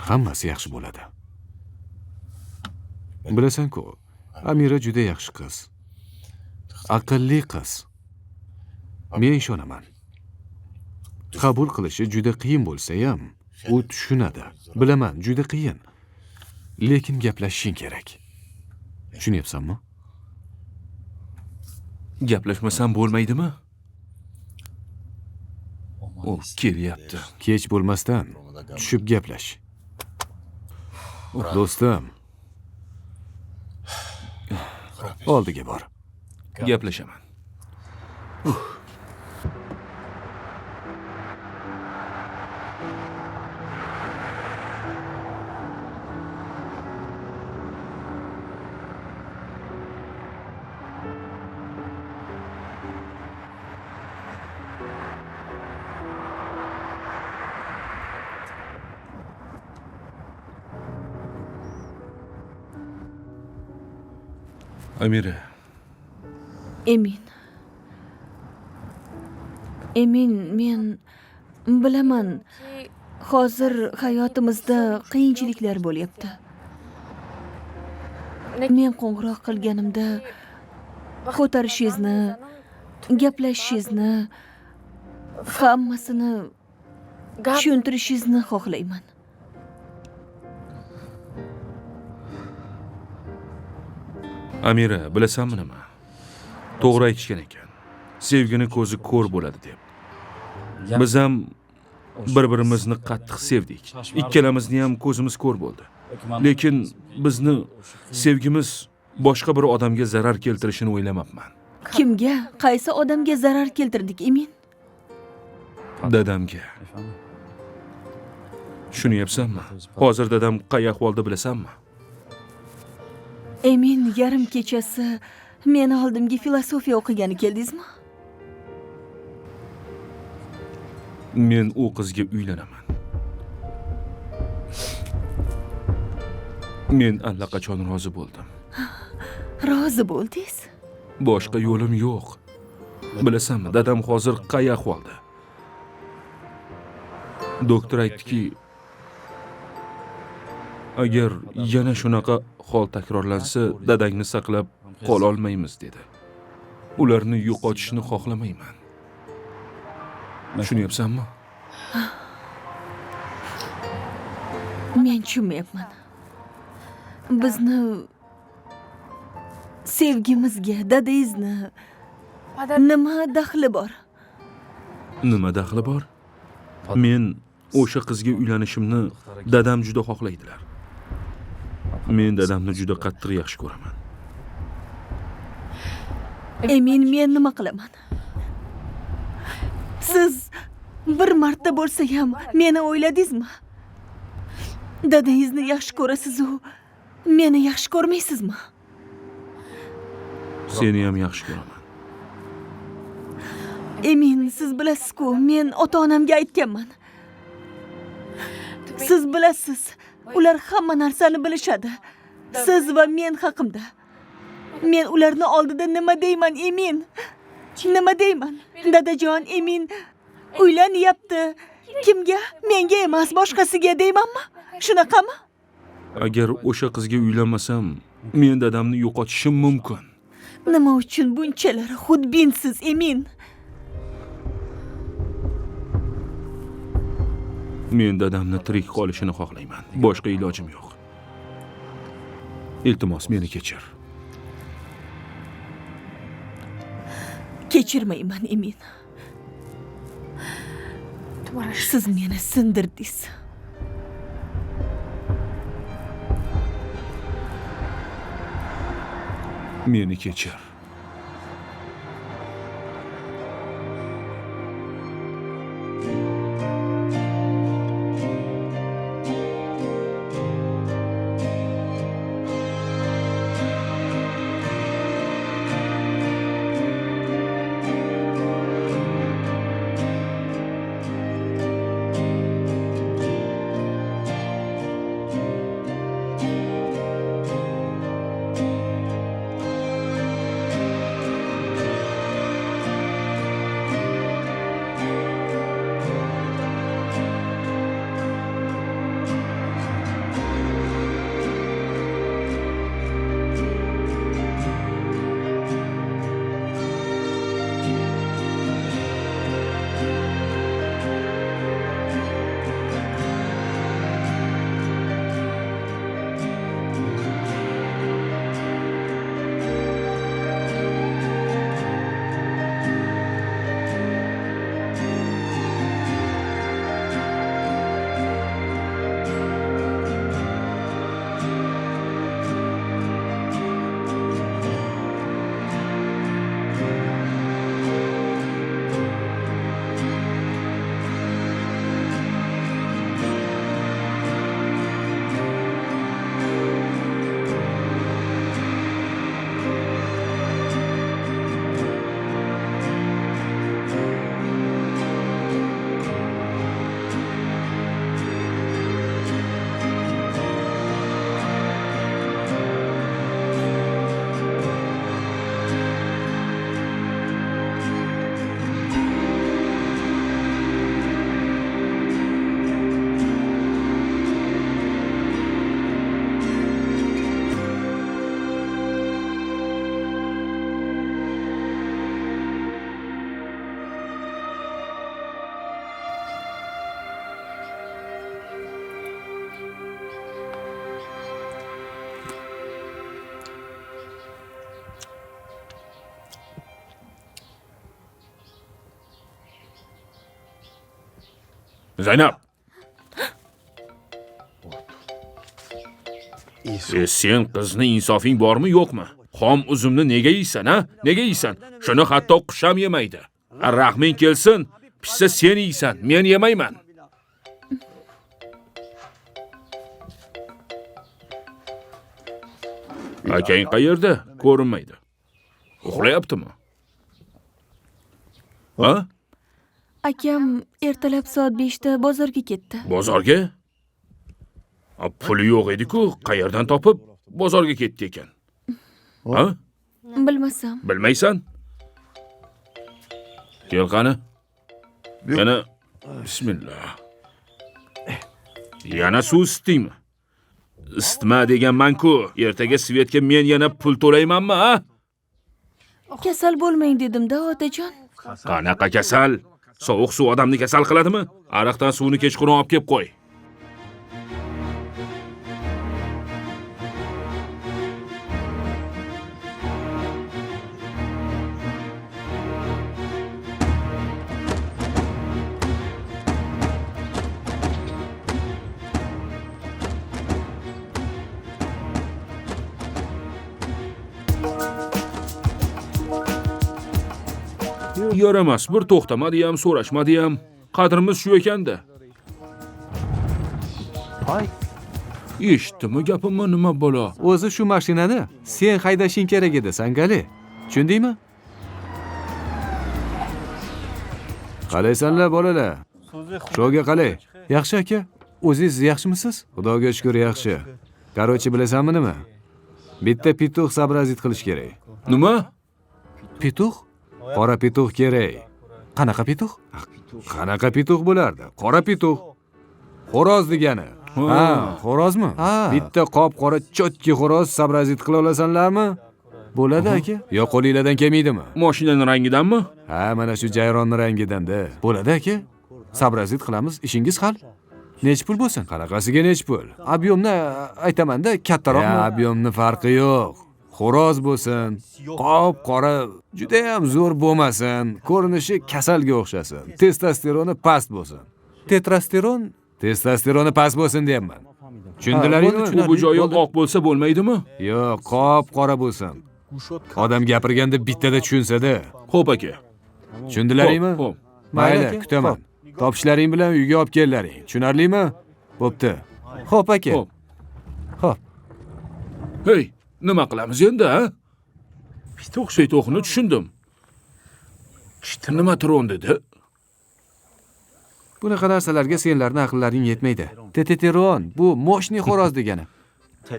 Hammasi yaxshi bo'ladi. Bilasan-ku, Amira juda yaxshi qiz. Aqlli qiz. Men ishonaman. Qabul qilishi juda qiyin bo'lsa ham, u tushunadi. Bilaman, juda qiyin. Lekin gaplashishing kerak. Tushunyapsanmi? Gaplashmasam bo'lmaydimi? O kelyapti. Kech bo'lmasdan tushib gaplash. Do'stim. Oldiga bor. Gaplashaman. Amira. Emin, men bilaman, hozir hayotimizda qiyinchiliklar bo'lyapti. Men qo'ng'iroq qilganimda ko'tarishingizni, gaplashishingizni, hammasini tushuntirishingizni xohlayman. Amira, bilasanmi nima? To'g'ri aytishgan ekan. Sevgini ko'zi ko'r bo'ladi deb. Biz ham bir-birimizni qattiq sevdik. Ikkalamizni ham ko'zimiz ko'r bo'ldi. Lekin bizni sevgimiz boshqa bir odamga zarar keltirishini o'ylamabman. Kimga, qaysi odamga zarar keltirdik, Emin? Dadamga. Tushunyapsanmi? Hozir dadam qay ahvolda bilasanmi? Emin, yarim kechasi meni oldimga filosofiya o'qigani keldingizmi? Men u qizga uylanaman. Men allaqachon rozi bo'ldim. Rozi bo'ldingiz? Boshqa yo'lim yo'q. Bilasanmi, dadam hozir qay ahvolda? Doktor aytdiki, agar yana shunaqa hol takrorlansa, dadangni saqlab qola olmaymiz dedi. Ularni yo'qotishni xohlamayman. Tushunyapsanmi? Men tushunmayapman. Bizni sevgimizga dadangizni nima daxli bor? Nima daxli bor? Men o'sha qizga uylanishimni dadam juda xohlaydilar. Men dadamni juda qattiq yaxshi ko'raman. Emin, men nima qilaman? Siz bir marta bo'lsa ham meni o'yladingizmi? Dadangizni yaxshi ko'rasiz-ku, meni yaxshi ko'rmaysizmi? Seni ham yaxshi ko'raman. Emin, siz bilasiz-ku, men ota-onamga aytganman. Siz bilasiz, ular hamma narsani bilishadi. Siz va men haqimda. Men ularni oldida nima deyman, Emin? Nima deyman? Dadajon, Emin uylanyapti. Kimga? Menga emas, boshqasiga deymanmi? Shunaqami? Agar o'sha qizga uylanmasam, men dadamni yo'qotishim mumkin. Nima uchun bunchalar xudbinsiz, Emin? Men dadamni tirik qolishini xohlayman. Boshqa ilojim yo'q. Iltimos, meni kechir. Kechirmayman, Emin. Siz meni sindirdingiz. Meni kechir. Zaynab. Sen qizni insofing bormi, yo'qmi? Xom uzumni nega yeysan, ha? Nega yeysan? Shuni hatto qush ham yemaydi. Rahming kelsin, pishsa sen yeysan, men yemayman. Akang qayerda? Ko'rinmaydi. Uxlayaptimi? Ha? Akam ertalab soat 5 da bozorga ketdi. Bozorga? Puli yo'q edi-ku, qayerdan topib bozorga ketdi ekan? Ha? Bilmasam. Bilmaysan? Kel qani. Yana bismillah. Yana suv isitdingmi? Isitma deganman-ku. Ertaga Svetga men yana pul to'laymanmi, ha? Kasal bo'lmang dedim-da, otajon. Qanaqa kasal? Sovuq suv odamni kasal qiladimi? Ariqdan suvni kechqurun olib kelib qo'y. Yaramas, bir to'xtamadi ham, so'rashmadi ham. Qadrimiz shu ekanda. Eshitdimi gapimni, nima bo'la? O'zi shu mashinani sen haydashing kerak edi, Sangali. Tushundingmi? Qalaysanlar bolalar? Shouga qalay? Yaxshi aka. O'zingiz yaxshimisiz? Xudoga shukr, yaxshi. Qarochi bilasanmi nima? Bitta pituq sabrazit qilish kerak. Nima? Pituq? Qora pituq kerak. Qanaqa pituq? Qanaqa pituq bo'lardi? Qora pituq. Xo'roz degani. Ha, xo'rozmi? Bitta qop-qora chotki xo'roz sabrazit qila olasanlarmi? Bo'ladi aka. Yo qo'lingizdan kelmaydimi? Mashinaning rangidanmi? Ha, mana shu jayronni rangidan-da. Bo'ladi aka. Sabrazit qilamiz, ishingiz hal. Nech pul bo'lsin? Qanaqasiga nech pul? Ob'yomni aytaman-da, kattaroqmi? Ob'yomni farqi yo'q. Xo'roz bo'lsin, qop-qora, juda ham zo'r bo'lmasin, ko'rinishi kasalga o'xshasin, testosteroni past bo'lsin. Testosteroni past bo'lsin deyapman. Tushundilaringmi? Bu joyi oq bo'lsa bo'lmaydimi? Yo'q, qop-qora bo'lsin. Odam gapirganda bittada tushunsa-da. Xo'p aka. Tushundilaringmi? Xo'p. Mayli, kutaman. Topishlaring bilan uyga olib kellaring. Tushunarlimi? Bo'pti. Xo'p aka. Xo'p. Hey, nima qilamiz endi, ha? Pituqni tushundim. Nima tron dedi? Bunaqa narsalarga senlarning aqllaring yetmaydi. Teteteron, bu moshni xo'roz degani.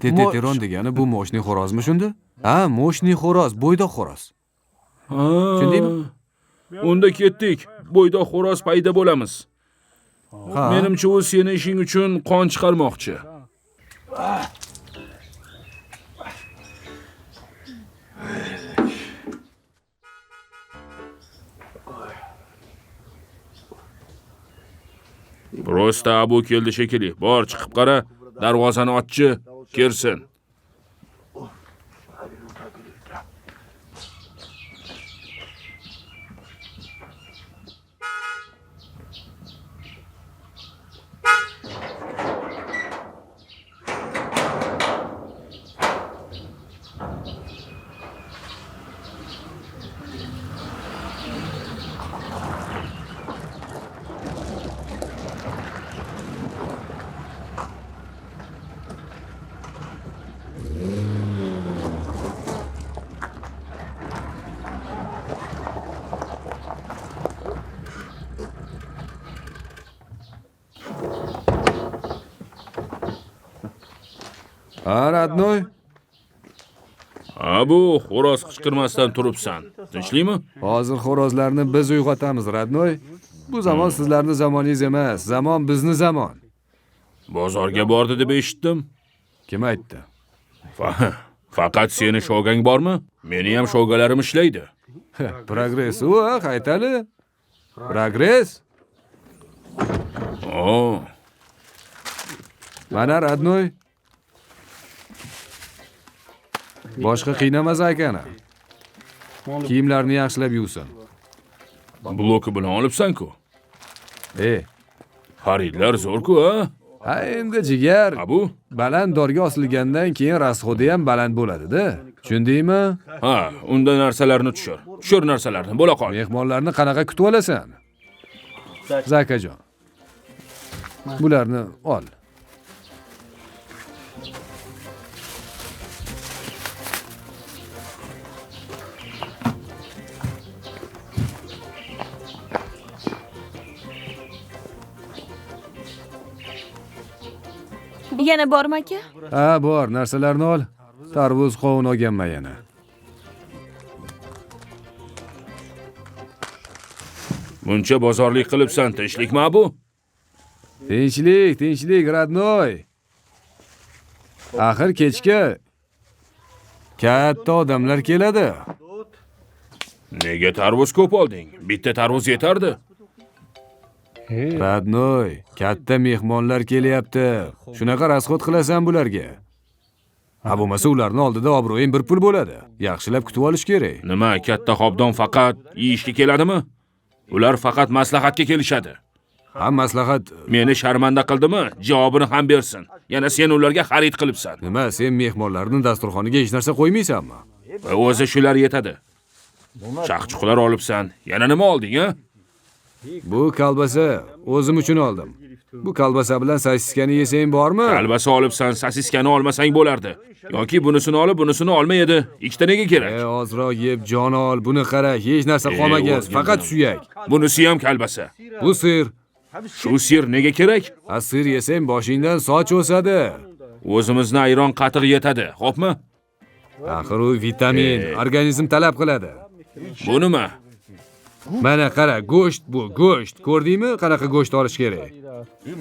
Teteteron degani bu moshni xo'rozmi shunda? Ha, moshni xo'roz, bo'ydoq xo'roz. Tushundingmi? Unda ketdik. Bo'ydoq xo'roz paydo bo'lamiz. Menimcha u seni ishing uchun qon chiqarmoqchi. Prosta Abu keldi shekilli. Bor, chiqib qara, darvozani ochchi, kirsin. Radnoy. Abu, xo'roz qichqirmasdan turibsan. Tinchlikmi? Hozir xo'rozlarni biz uyg'otamiz, Radnoy. Bu zamon sizlarning zamoningiz emas, zamon bizni zamon. Bozorga bordi deb eshitdim. Kim aytdi? Faqat seni shogang bormi? Meni ham shogalarim ishlaydi. Progress u, qaytali. Progress. Mana Radnoy. Boshqa qiynamas akani. Kiyimlarni yaxshilab yuvsin. Bloki bilan olibsan-ku. Xaridlar zo'r-ku, ha? Ha endi jigar, Ha bu? baland dorga osilgandan keyin rasxodi ham baland bo'ladi-da. Tushundingmi? Ha, unda narsalarni tushir. Tushir narsalarni, bo'la qol. Mehmonlarni qanaqa kutib olasan? Zakajon. Bularni ol. Yana bormi aka? Ha, bor, narsalarni ol. Tarvuz, qovun olganman yana. Buncha bozorlik qilibsan, tinchlikmi bu? Tinchlik, radnoy. Axir kechga katta odamlar keladi. Nega tarvuz ko'p olding? Bitta tarvuz yetardi. Radnoy, katta mehmonlar kelyapti. Shunaqa rasxod qilasan bularga. Ha bo'lmasa ularning oldida obro'ying bir pul bo'ladi. Yaxshilab kutib olish kerak. Nima, katta xobdon faqat yeyishga keladimi? Ular faqat maslahatga kelishadi. Ha, maslahat. Meni sharmanda qildimi? Javobini ham bersin. Yana sen ularga xarid qilibsan. Nima, sen mehmonlarning dasturxoniga hech narsa qo'ymaysanmi? Va o'zi shular yetadi. Chaqchuqlar olibsan. Yana nima olding, ha? Bu kolbasa o'zim uchun oldim. Bu kolbasa bilan sosiskani yesang bormi? Kolbasa olibsan, sosiskani olmasang bo'lardi. Yoki bunisini olib, bunisini olmaydi. Ikkita nega kerak? Ozroq yeb jon ol, buni qara, hech narsa qolmagan, faqat suyak. Bunisi ham kolbasa. Bu sir. Shu sir nega kerak? Ha, sir yesang boshingdan soch o'sadi. O'zimizni ayron qatiq yetadi, xo'pmi? Axir u vitamin, organizm talab qiladi. Bu nima? Mana qara, go'sht bu, go'sht. Ko'rdingmi, qanaqa go'sht olish kerak?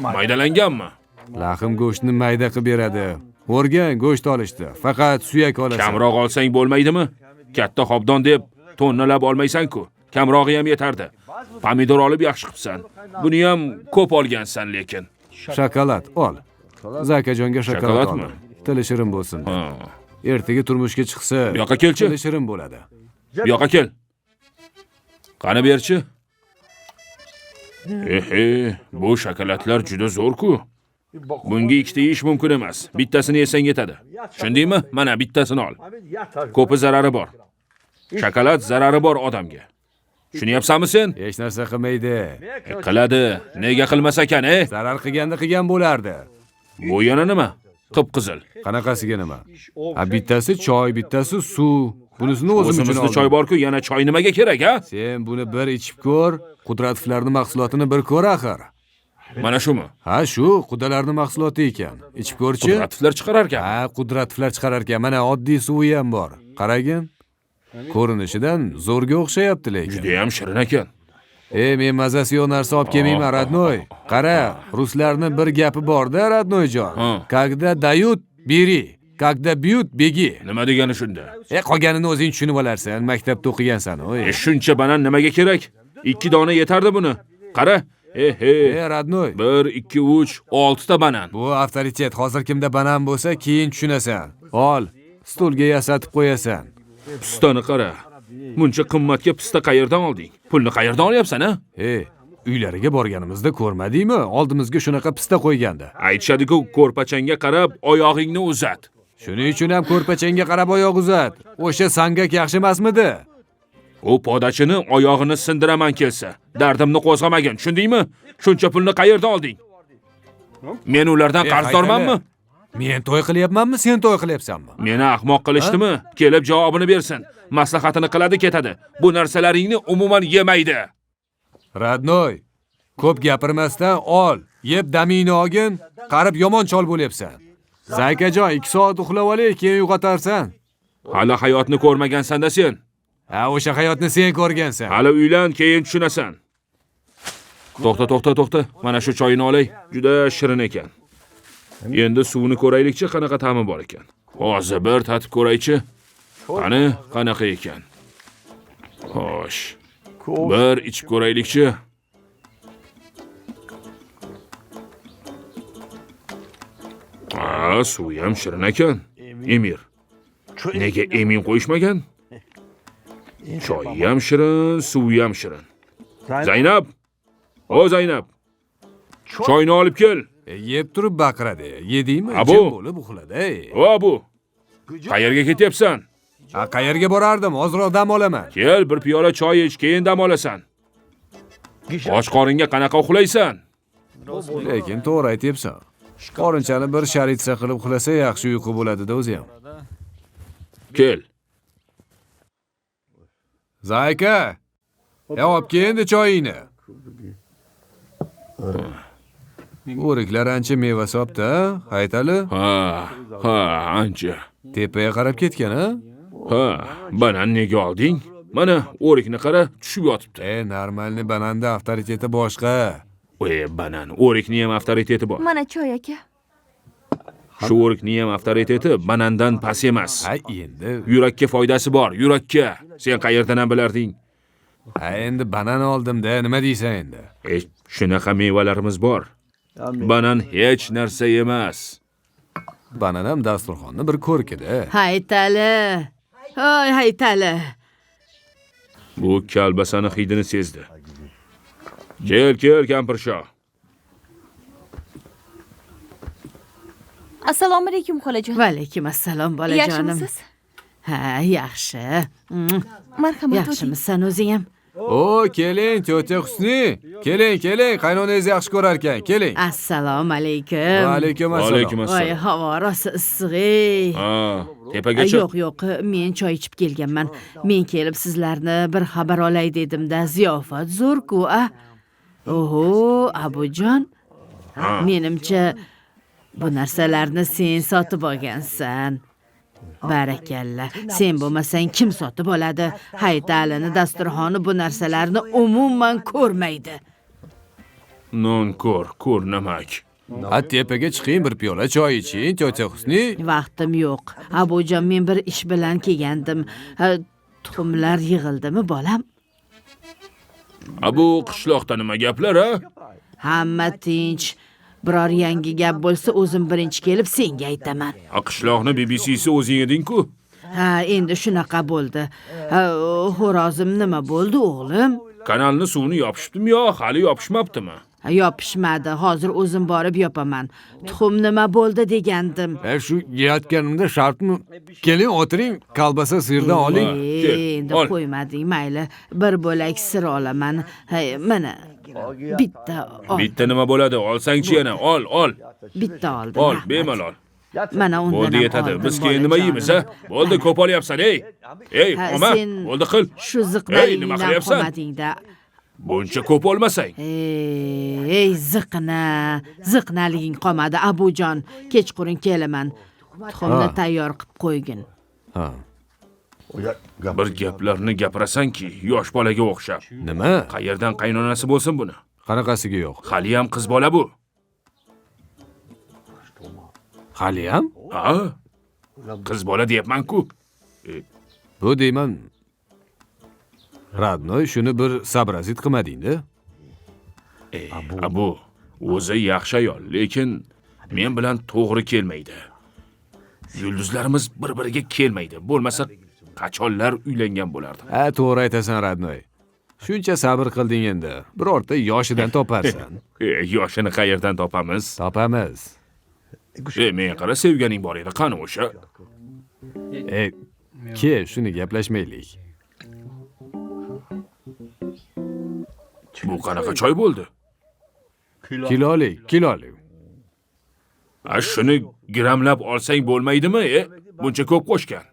Maydalanganmi? Lahm go'shtni mayda qilib beradi. O'rgan go'sht olishdi. Faqat suyak olasan. Kamroq olsang bo'lmaydimi? Katta xobdon deb tonnalab olmaysan-ku. Kamrog'i ham yetardi. Pomidor olib yaxshi qilibsan. Buni ham ko'p olgansan lekin. Shokolad ol. Zakajonga shokolad Shokoladmi? oldim. Tili shirin bo'lsin. Ha. Ertaga turmushga chiqsa, Bu yoqqa kelchi. tili shirin bo'ladi. Bu yoqqa kel. Qani berchi? Bu shokoladlar juda zo'r-ku. Bunga ikkita yeyish mumkin emas. Bittasini yesang yetadi. Tushundingmi? Mana bittasini ol. Ko'pi zarari bor. Shokolad zarari bor odamga. Tushunyapsanmi sen? Hech narsa qilmaydi. Qiladi. Nega qilmas ekan, Zarar qilganda qilgan bo'lardi. Bu yana nima? Qip-qizil. Qanaqasiga nima? Ha, bittasi choy, bittasi suv. Bunisini o'zim uchun O'zimizda oldim. choy bor-ku, yana choy nimaga kerak, ha? Sen buni bir ichib ko'r, Qudratovlarning mahsulotini bir ko'r axir. Mana shumi? Ha, shu Qudalarning mahsuloti ekan. Ichib ko'rchi? Qudratovlar chiqarar ekan. Ha, Qudratovlar chiqarar ekan. Mana oddiy suvi ham bor. Qaragin. Ko'rinishidan zo'rga o'xshayapti lekin. Juda ham shirin ekan. Men mazasi yo'q narsa olib kelmayman, Radnoy. Qara, ruslarning bir gapi bor-da, Radnoyjon. Когда дают, beri. Когда biyut, begi. Nima degani shunda? Qolganini o'zing tushunib olarsan. Maktabda o'qigansan, o'y. Shuncha banan nimaga kerak? 2 dona yetardi buni. Qara. Radnoy. 1, 2, 3, 6 ta banan. Bu avtoritet. Hozir kimda banan bo'lsa, keyin tushunasan. Ol, stulga yasatib qo'yasan. Pistani qara. Buncha qimmatga pista qayerdan olding? Pulni qayerdan olyapsan, ha? Uylariga borganimizda ko'rmadingmi? Oldimizga shunaqa pista qo'ygandi. Aytishadi-ku, ko'rpachanga qarab oyog'ingni uzat. Shuning uchun ham ko'rpachanga qarab oyoq uzat. O'sha sangak yaxshi emasmidi? U podachini oyog'ini sindiraman kelsa, dardimni qo'zg'amagin, tushundingmi? Shuncha pulni qayerdan olding? Men ulardan qarzdormanmi? Men to'y qilyapmanmi, sen to'y qilyapsanmi? Meni ahmoq qilishdimi? Kelib javobini bersin. Maslahatini qiladi, ketadi. Bu narsalaringni umuman yemaydi. Radnoy, ko'p gapirmasdan ol, yeb damingni olgin, qarib yomon chol bo'lyapsan. Zakajon, 2 soat uxlab olay, keyin uyg'otarsan. Hali hayotni ko'rmagansan-da sen. Ha, o'sha hayotni sen ko'rgansan. Hali uylan, keyin tushunasan. To'xta. Mana shu choyini olay. Juda shirin ekan. Endi suvni ko'raylikchi, qanaqa ta'mi bor ekan. Hozir bir tatib ko'raychi. Qani, qanaqa ekan? Xo'sh. Bir ichib ko'raylikchi. Suvi ham shirin ekan. Emir. Nega emin qo'yishmagan? Choy ham shirin, suvi ham shirin. Zaynab! O Zaynab! Choyni olib kel. Yeb turib baqiradi. Yedingmi? Abu. Jim bo'lib uxladi. Va bu. Qayerga ketyapsan? Qayerga borardim? Ozroq dam olaman. Kel, bir piyola choy ich, keyin dam olasan. Och qoringa qanaqa uxlaysan? Lekin to'g'ri aytyapsan. Qorinchani bir sharitsa qilib uxlasa yaxshi uyqu bo'ladi-da o'zi ham. Kel. Zayka. Olib kel endi choyingni. O'riklar ancha meva sopdi, Haytali. Ha, ancha. Tepaga qarab ketgan, ha? Ha, banan nega olding? Mana o'rikni qara, tushib yotibdi. Normalni bananda avtoriteti boshqa. Banan, o'rikni ham avtoriteti bor. Mana choy aka. Shu o'rikni ham avtoriteti banandan past emas. Ha, endi. Yurakka foydasi bor, yurakka. Sen qayerdan ham bilarding? Ha, endi banan oldim-da, nima deysan endi? Shunaqa mevalarimiz bor. Banan hech narsa emas. Banan ham dasturxonni bir ko'rkida. Haytali. Hoy, Haytali. Bu kalbasani hidini sezdi. Kel, kampirsho. Assalomu alaykum xolajon. Va alaykum assalom bolajonim. Yaxshimisiz? Ha, yaxshi. Marhamat, o'ting. Yaxshimisan o'zing ham? O, keling, tyo'ta Husni. Keling, qaynonangiz yaxshi ko'rar ekan. Keling. Assalomu alaykum. Va alaykum assalom. Alaykum Voy, assalom. havo rosa issiq. Ha, tepagacha. Yo'q, men choy ichib kelganman. Men kelib sizlarni bir xabar olay dedim-da, ziyofat zo'r-ku, a? Oho, Abujon. Menimcha bu narsalarni sen sotib olgansan. Barakalla. Sen bo'lmasang kim sotib oladi? Haytalini dasturxoni bu narsalarni umuman ko'rmaydi. Ko'r namak. Ha, tepaga chiqing, bir piyola choy iching, tyo'ta Husni. Vaqtim yo'q. Abujon, men bir ish bilan kelgandim. Tuxumlar yig'ildimi, bolam? Bu qishloqda nima gaplar, ha? Hamma tinch. Biror yangi gap bo'lsa, o'zim birinchi kelib senga aytaman. Qishloqni BBC'si o'zing eding-ku. Ha, endi shunaqa bo'ldi. Xo'rozim nima bo'ldi, o'g'lim? Kanalni suvni yopishibdimi yo hali yopishmabdimi? Yopishmadi. Hozir o'zim borib yopaman. Tuxum nima bo'ldi degandim. Shu yeyotganimda shartmi? Keling, o'tiring, kolbasa sirdan oling. Endi ol. qo'ymading, mayli. Bir bo'lak sir olaman. Mana bitta ol. Bitta nima bo'ladi? Olsang-chi yana, ol. Bitta oldim. Ol, rahmat. bemalol. Mana undan Bo'ldi, ham yetadi. oldim, Biz keyin nima bolajonim. yeymiz, ha? Bo'ldi, ko'p olyapsan, ey. Ha, Oma, sen bo'ldi qil. Shu Ey, nima ziqnaligingdan qilyapsan? qolmading-da. Buncha ko'p olmasang. Ey, ziqnaliging qolmadi, Abujon. Kechqurun kelaman. Tuxumni tayyor qilib qo'ygin. Ha. Bir gaplarni gapirasanki, yosh bolaga o'xshab. Nima? Qayerdan qaynonasi bo'lsin buni? Qanaqasiga yo'q? Hali ham qiz bola bu. Hali ham? Ha? Qiz bola deyapman-ku. Bu deyman. Radnoy shuni bir sabrazit qilmading-da. Abu, o'zi yaxshi ayol, lekin men bilan to'g'ri kelmaydi. Yulduzlarimiz bir-biriga kelmaydi. Bo'lmasa qachonlar uylangan bo'lardi. Ha, to'g'ri aytasan, Radnoy. Shuncha sabr qilding endi. Birorta yoshidan toparsan. Yoshini qayerdan topamiz? Topamiz. Men qara sevganing bor edi, qani o'sha? Kel, shuni gaplashmaylik. Bu qanaqa choy bo'ldi? Kilolik. Shuni gramlab olsang bo'lmaydimi? Buncha ko'p qo'shgan.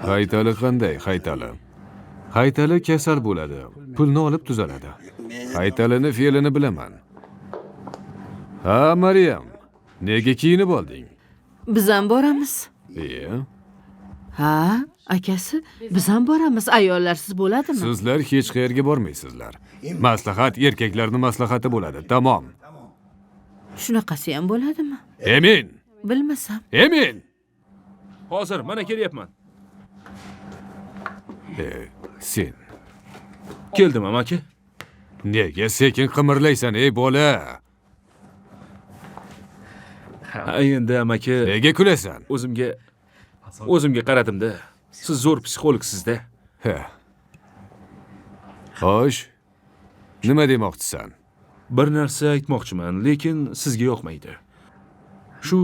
Haytali qanday, Haytali? Haytali kasal bo'ladi. Pulni olib tuzaladi. Haytalini fe'lini bilaman. Ha, Maryam. Nega kiyinib olding? Biz ham boramiz. Ha, akasi, biz ham boramiz. Ayollarsiz bo'ladimi? Sizlar hech qayerga bormaysizlar. Maslahat erkaklarning maslahati bo'ladi. Tamom. Shunaqasi ham bo'ladimi? Emin. Bilmasam. Emin. Hozir mana kelyapman. Sen Keldim, amaki. nega sekin qimirlaysan, ey bola? Endi amaki, Nega kulasan? o'zimga qaradim-da. Siz zo'r psixologsizda. Xo'sh, nima demoqchisan? Bir narsa aytmoqchiman, lekin sizga yoqmaydi. Shu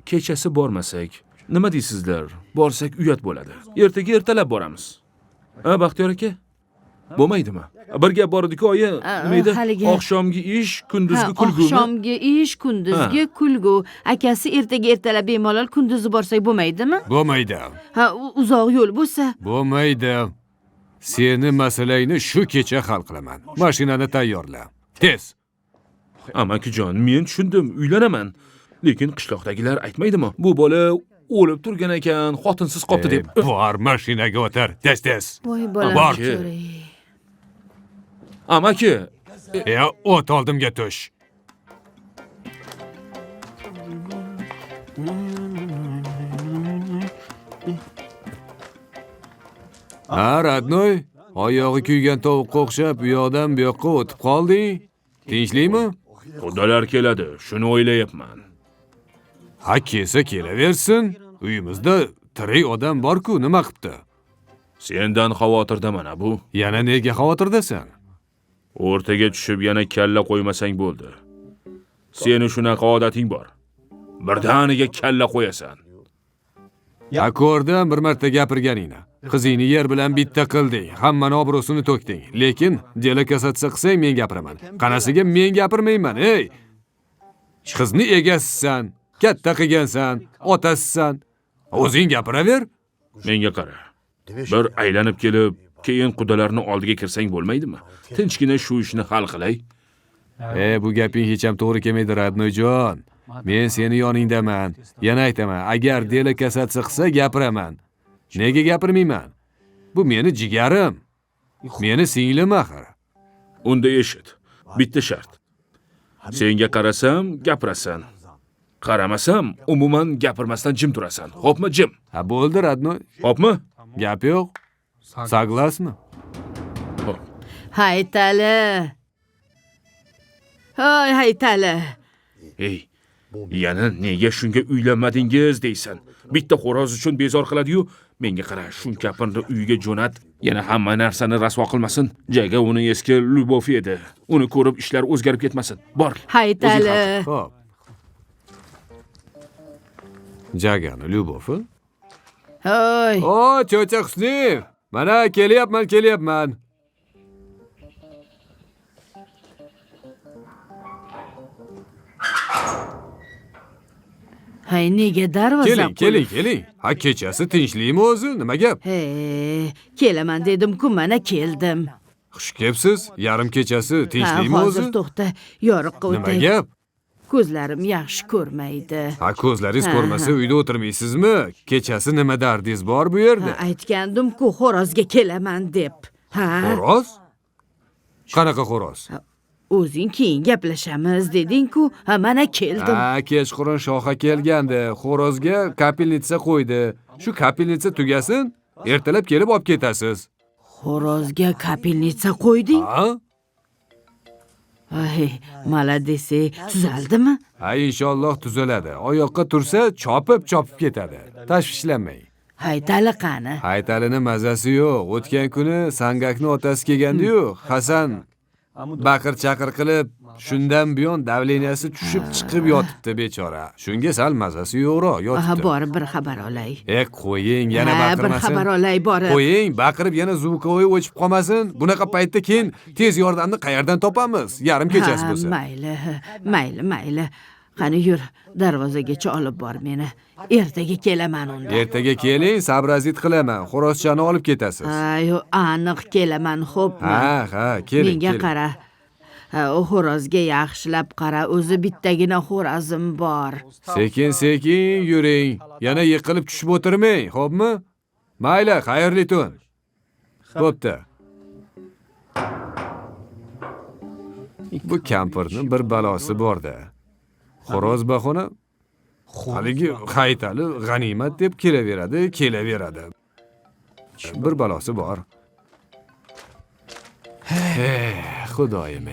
kechasi bormasak, nima deysizlar? Borsak uyat bo'ladi. Ertaga ertalab boramiz. Ha, Baxtiyor aka? Bo'lmaydimi? Bir gap bor edi-ku, oyi, nima edi? haligi- Oqshomgi ish, kunduzgi kulgumi? Oqshomgi ish, kunduzgi kulgu. Akasi ertaga ertalab bemalol kunduzi borsak bo'lmaydimi? Bo'lmaydi. Ha, uzoq yo'l bo'lsa. Bo'lmaydi. Seni masalangni shu kecha hal qilaman. Mashinani tayyorla. Tez. Amakijon, men tushundim, uylanaman. Lekin qishloqdagilar aytmaydimi? Bu bola o'lib turgan ekan, xotinsiz qopti deb. Bor mashinaga o'tir. Tez. Voy bolam. Bor. Amaki, O't oldimga tush. Ha, Radnoy, oyog'i kuygan tovuqqa o'xshab u yoqdan bu yoqqa o'tib qolding. Tinchlikmi? xudolar keladi, shuni o'ylayapman. Ha, kelsa kelaversin. Uyimizda tirik odam bor-ku, nima qilibdi? Sendan xavotirdaman bu. Yana nega xavotirdasan? O'rtaga tushib yana kalla qo'ymasang bo'ldi. Seni shunaqa odating bor. Birdaniga kalla qo'yasan. Ha, ko'rdim bir marta gapirganingni. Qizingni yer bilan bitta qilding, hammani obro'sini to'kding. Lekin dela kasatsa qilsang men gapiraman. Qanasiga men gapirmayman, ey. Qizni egasisan, katta qilgansan, otasisan. O'zing gapiraver. Menga qara. Bir aylanib kelib, keyin qudalarni oldiga kirsang bo'lmaydimi? Tinchgina shu ishni hal qilay. Bu gaping hech ham to'g'ri kelmaydi, Radnoyjon. Men seni yoningdaman. Yana aytaman, agar dela kasatsa qilsa gapiraman. Nega gapirmayman? Bu meni jigarim. Meni singlim axir. Unda eshit. Bitta shart. Senga qarasam, gapirasan. Qaramasam, umuman gapirmasdan jim turasan. Xo'pmi, jim? Ha, bo'ldi, Radnoy. Xo'pmi? Gap yo'q. Saglasmi? Haytali. Hoy, Haytali. Ey, yana nega shunga uylanmadingiz deysan? Bitta xo'roz uchun bezor qiladi-yu, menga qara, shun kapirni uyiga jo'nat. Yana hamma narsani rasvo qilmasin. Jaga uni eski Lyubov edi. Uni ko'rib ishlar o'zgarib ketmasin. Bor. Haytali. Xo'p. Jagani Lyubovi? Hoy. O, cho'cha Husniyev. Mana kelyapman. Hay, nega darvoza Keling. Ha, kechasi tinchlikmi o'zi? Nima gap? He, kelaman dedim-ku, mana keldim. Xush kelibsiz. Yarim kechasi tinchlikmi o'zi? Hozir to'xta, yoriqqa Nima o'tay. gap? Ko'zlarim yaxshi ko'rmaydi. Ha, ko'zlaringiz ko'rmasa uyda o'tirmaysizmi? Kechasi nima dardingiz bor bu yerda? Aytgandim-ku, xo'rozga kelaman deb. Ha? Xo'roz? Qanaqa xo'roz? O'zing keyin gaplashamiz deding-ku, ha, mana keldim. Ha, kechqurun shoha kelgandi. Xo'rozga kapelnitsa qo'ydi. Shu kapelnitsa tugasin, ertalab kelib olib ketasiz. Xo'rozga kapelnitsa qo'yding? Ha? Ay, maladesi, tuzaldimi? Ha, inshaalloh tuzaladi. Oyoqqa tursa, chopib ketadi. Tashvishlanmang. Haytali qani? Haytalini mazasi yo'q. O'tgan kuni Sangakni otasi kelgandi-yu, Hasan baqir chaqir qilib, shundan buyon davleniyasi tushib chiqib yotibdi bechora. Shunga sal mazasi yo'qroq Ha, yotibdi. borib bir xabar olay. Qo'ying, yana Ha, bir baqirmasin. xabar olay borib. Qo'ying, baqirib yana zvukovoy o'chib qolmasin. Bunaqa paytda keyin tez yordamni qayerdan topamiz? Yarim kechasi bo'lsa. Mayli. Qani yur, darvozagacha olib bor meni. Ertaga kelaman unda. Ertaga keling, sabrazit qilaman. Xo'rozchani olib ketasiz. Ayo, aniq kelaman, xo'pmi? Ha, keling. Menga qara. O xo'rozga yaxshilab qara, o'zi bittagina xo'rozim bor. Sekin yuring. Yana yiqilib tushib o'tirmang, xo'pmi? Mayli, xayrli tun. Bo'pti. Bu kampirni bir balosi bor-da. Xo'roz baxona haligi Haytali g'animat deb kelaveradi. Bir balosi bor. Xudoyim.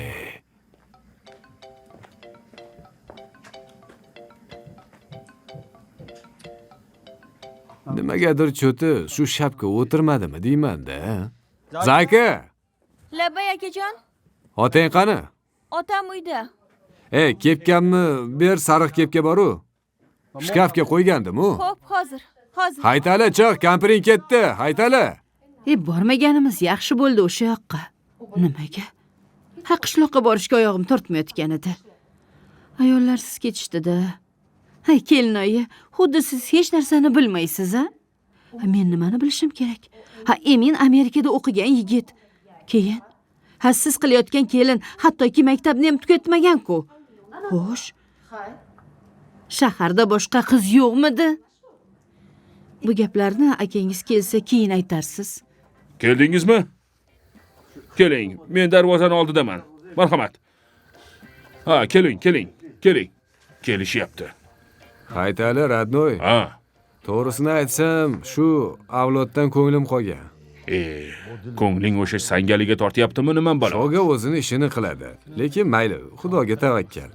Nimagadir cho'ti shu shapka o'tirmadimi deyman-da. Zayka! Labbay akajon, Otang qani? otam uyda. Kepkamni ber, sariq kepka boru. Shkafga qo'ygandim-u. Xo'p, hozir. Haytala, chiq, kampiring ketdi. Haytala. Bormaganimiz yaxshi bo'ldi o'sha yoqqa. Nimaga? Qishloqqa borishga oyog'im tortmayotgan edi. Ayollarsiz ketishdi-da. Kelinoyi, xuddi siz hech narsani bilmaysiz-a? Men nimani bilishim kerak? Emin Amerikada o'qigan yigit. Keyin siz qilayotgan kelin hattoki maktabni ham tugatmagan-ku. Xo'sh. Shaharda boshqa qiz yo'qmidi? Bu gaplarni akangiz kelsa keyin aytarsiz. Keldingizmi? Keling, men darvozani oldidaman. Marhamat. Keling. Kelishyapti. Haytala, Radnoy. To'g'risini aytsam, shu avloddan ko'nglim qolgan. Ko'ngling o'sha sangaliga tortyaptimi nima bola? Shoga o'zini ishini qiladi. Lekin mayli, Xudoga tavakkal.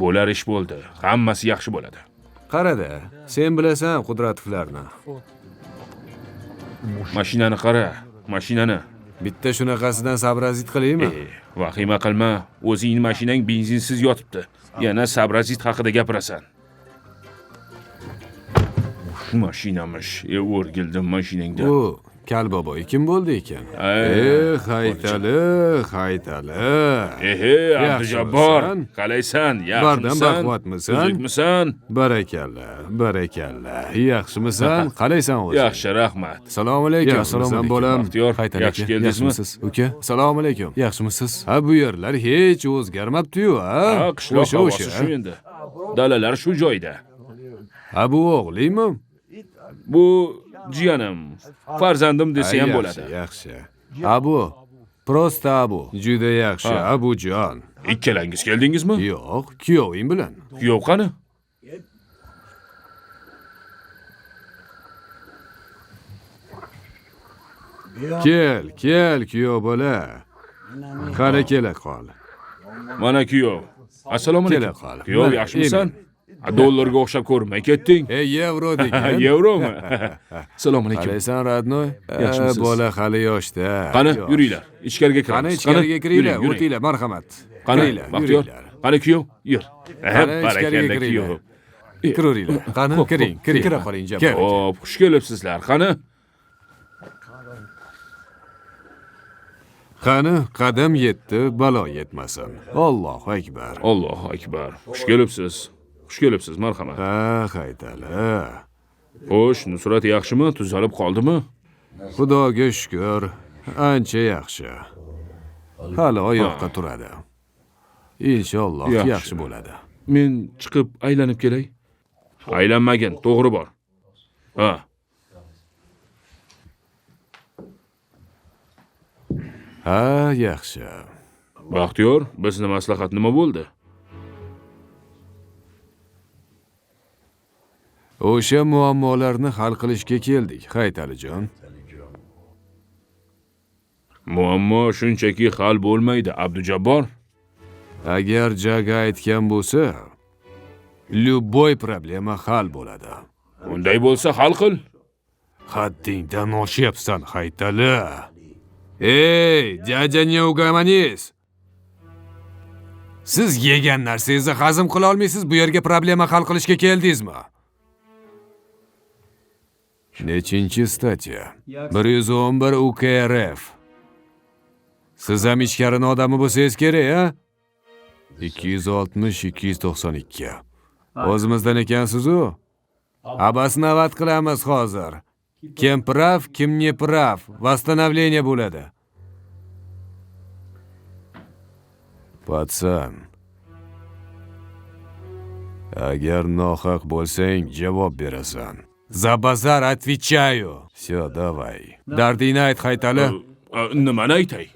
Bo'lar ish bo'ldi. Hammasi yaxshi bo'ladi. Qarada, sen bilasan Qudratovlarni. Mashinani qara, mashinani. Bitta shunaqasidan sabrazit qilaymi? Vahima qilma. O'zing mashinang benzinsiz yotibdi. Yana sabrazit haqida gapirasan. Mashinamish, o'rgildim mashinangda. U Kalboboy kim bo'ldi ekan? Haytali. Abdujabbor, qalaysan? Yaxshimisan? Baquvvatmisan? Tuzukmisan? Barakalla. Yaxshimisan? Qalaysan o'zi? Yaxshi, rahmat. Assalomu alaykum. Yaxshimisan, bolam? Haytali, Yaxshi keldingizmi? Uka, assalomu alaykum. Yaxshimisiz? Bu yerlar hech o'zgarmabdi-yu, Qishloq havosi shu endi. Dalalar shu joyda. Bu o'g'lingmi? Bu jiyanim, farzandim desa ham bo'ladi. Yaxshi. Abu, prosta Abu. Juda yaxshi, Abujon. Ikkalangiz keldingizmi? Yo'q, kuyoving bilan. Kuyov qani? Kel, kuyov bola. Qara kela qol. Mana kuyov. Assalomu alaykum. Kela qol. Kuyov, yaxshimisan? Dollarga o'xshab ko'rmay ketding. Yevro degan. Yevromi? Assalomu alaykum. Qalaysan, Radnoy? Yaxshimisiz? Bola hali yoshda. Qani, yuringlar. Ichkariga kiramiz. Qani ichkariga kiringlar, o'tinglar, marhamat. Qani, Baxtiyor. Qani kuyov, yur. Qani ichkariga Barakalla kuyov. Kiraveringlar. Qani, kiring. Kira qoling, javob. Xo'p, xush kelibsizlar. Qani, qadam yetdi, balo yetmasin. Allohu akbar. Allohu akbar. Xush kelibsiz. Marhamat. Haytali. Xo'sh, Nusrat yaxshimi? Tuzalib qoldimi? Xudoga shukr, ancha yaxshi. Hali oyoqqa turadi. Inshaalloh yaxshi bo'ladi. Men chiqib aylanib kelay. Aylanmagin, to'g'ri bor. Yaxshi. Baxtiyor, bizni maslahat nima bo'ldi? O'sha muammolarni hal qilishga keldik, Haytalijon. Muammo shunchaki hal bo'lmaydi, Abdujabbor. Agar Jaga aytgan bo'lsa, любой problema hal bo'ladi. Unday bo'lsa hal qil. Haddingdan oshyapsan, Haytali. Dядя не угомонись. Siz yegan narsangizni hazm qila olmaysiz, bu yerga problema hal qilishga keldingizmi? Nechinchi statiya? 111 UKRF. Siz ham ichkarini odami bo'lsangiz kerak, 260-292. O'zimizdan ekansiz-ku. Abasnavat qilamiz hozir. Kim prav, kim ne prav. Восстановление bo'ladi. Patsan. Agar nohaq bo'lsang, javob berasan. За базар отвечаю. Все, давай. Dardingni ayt, Haytali. Nimani aytay?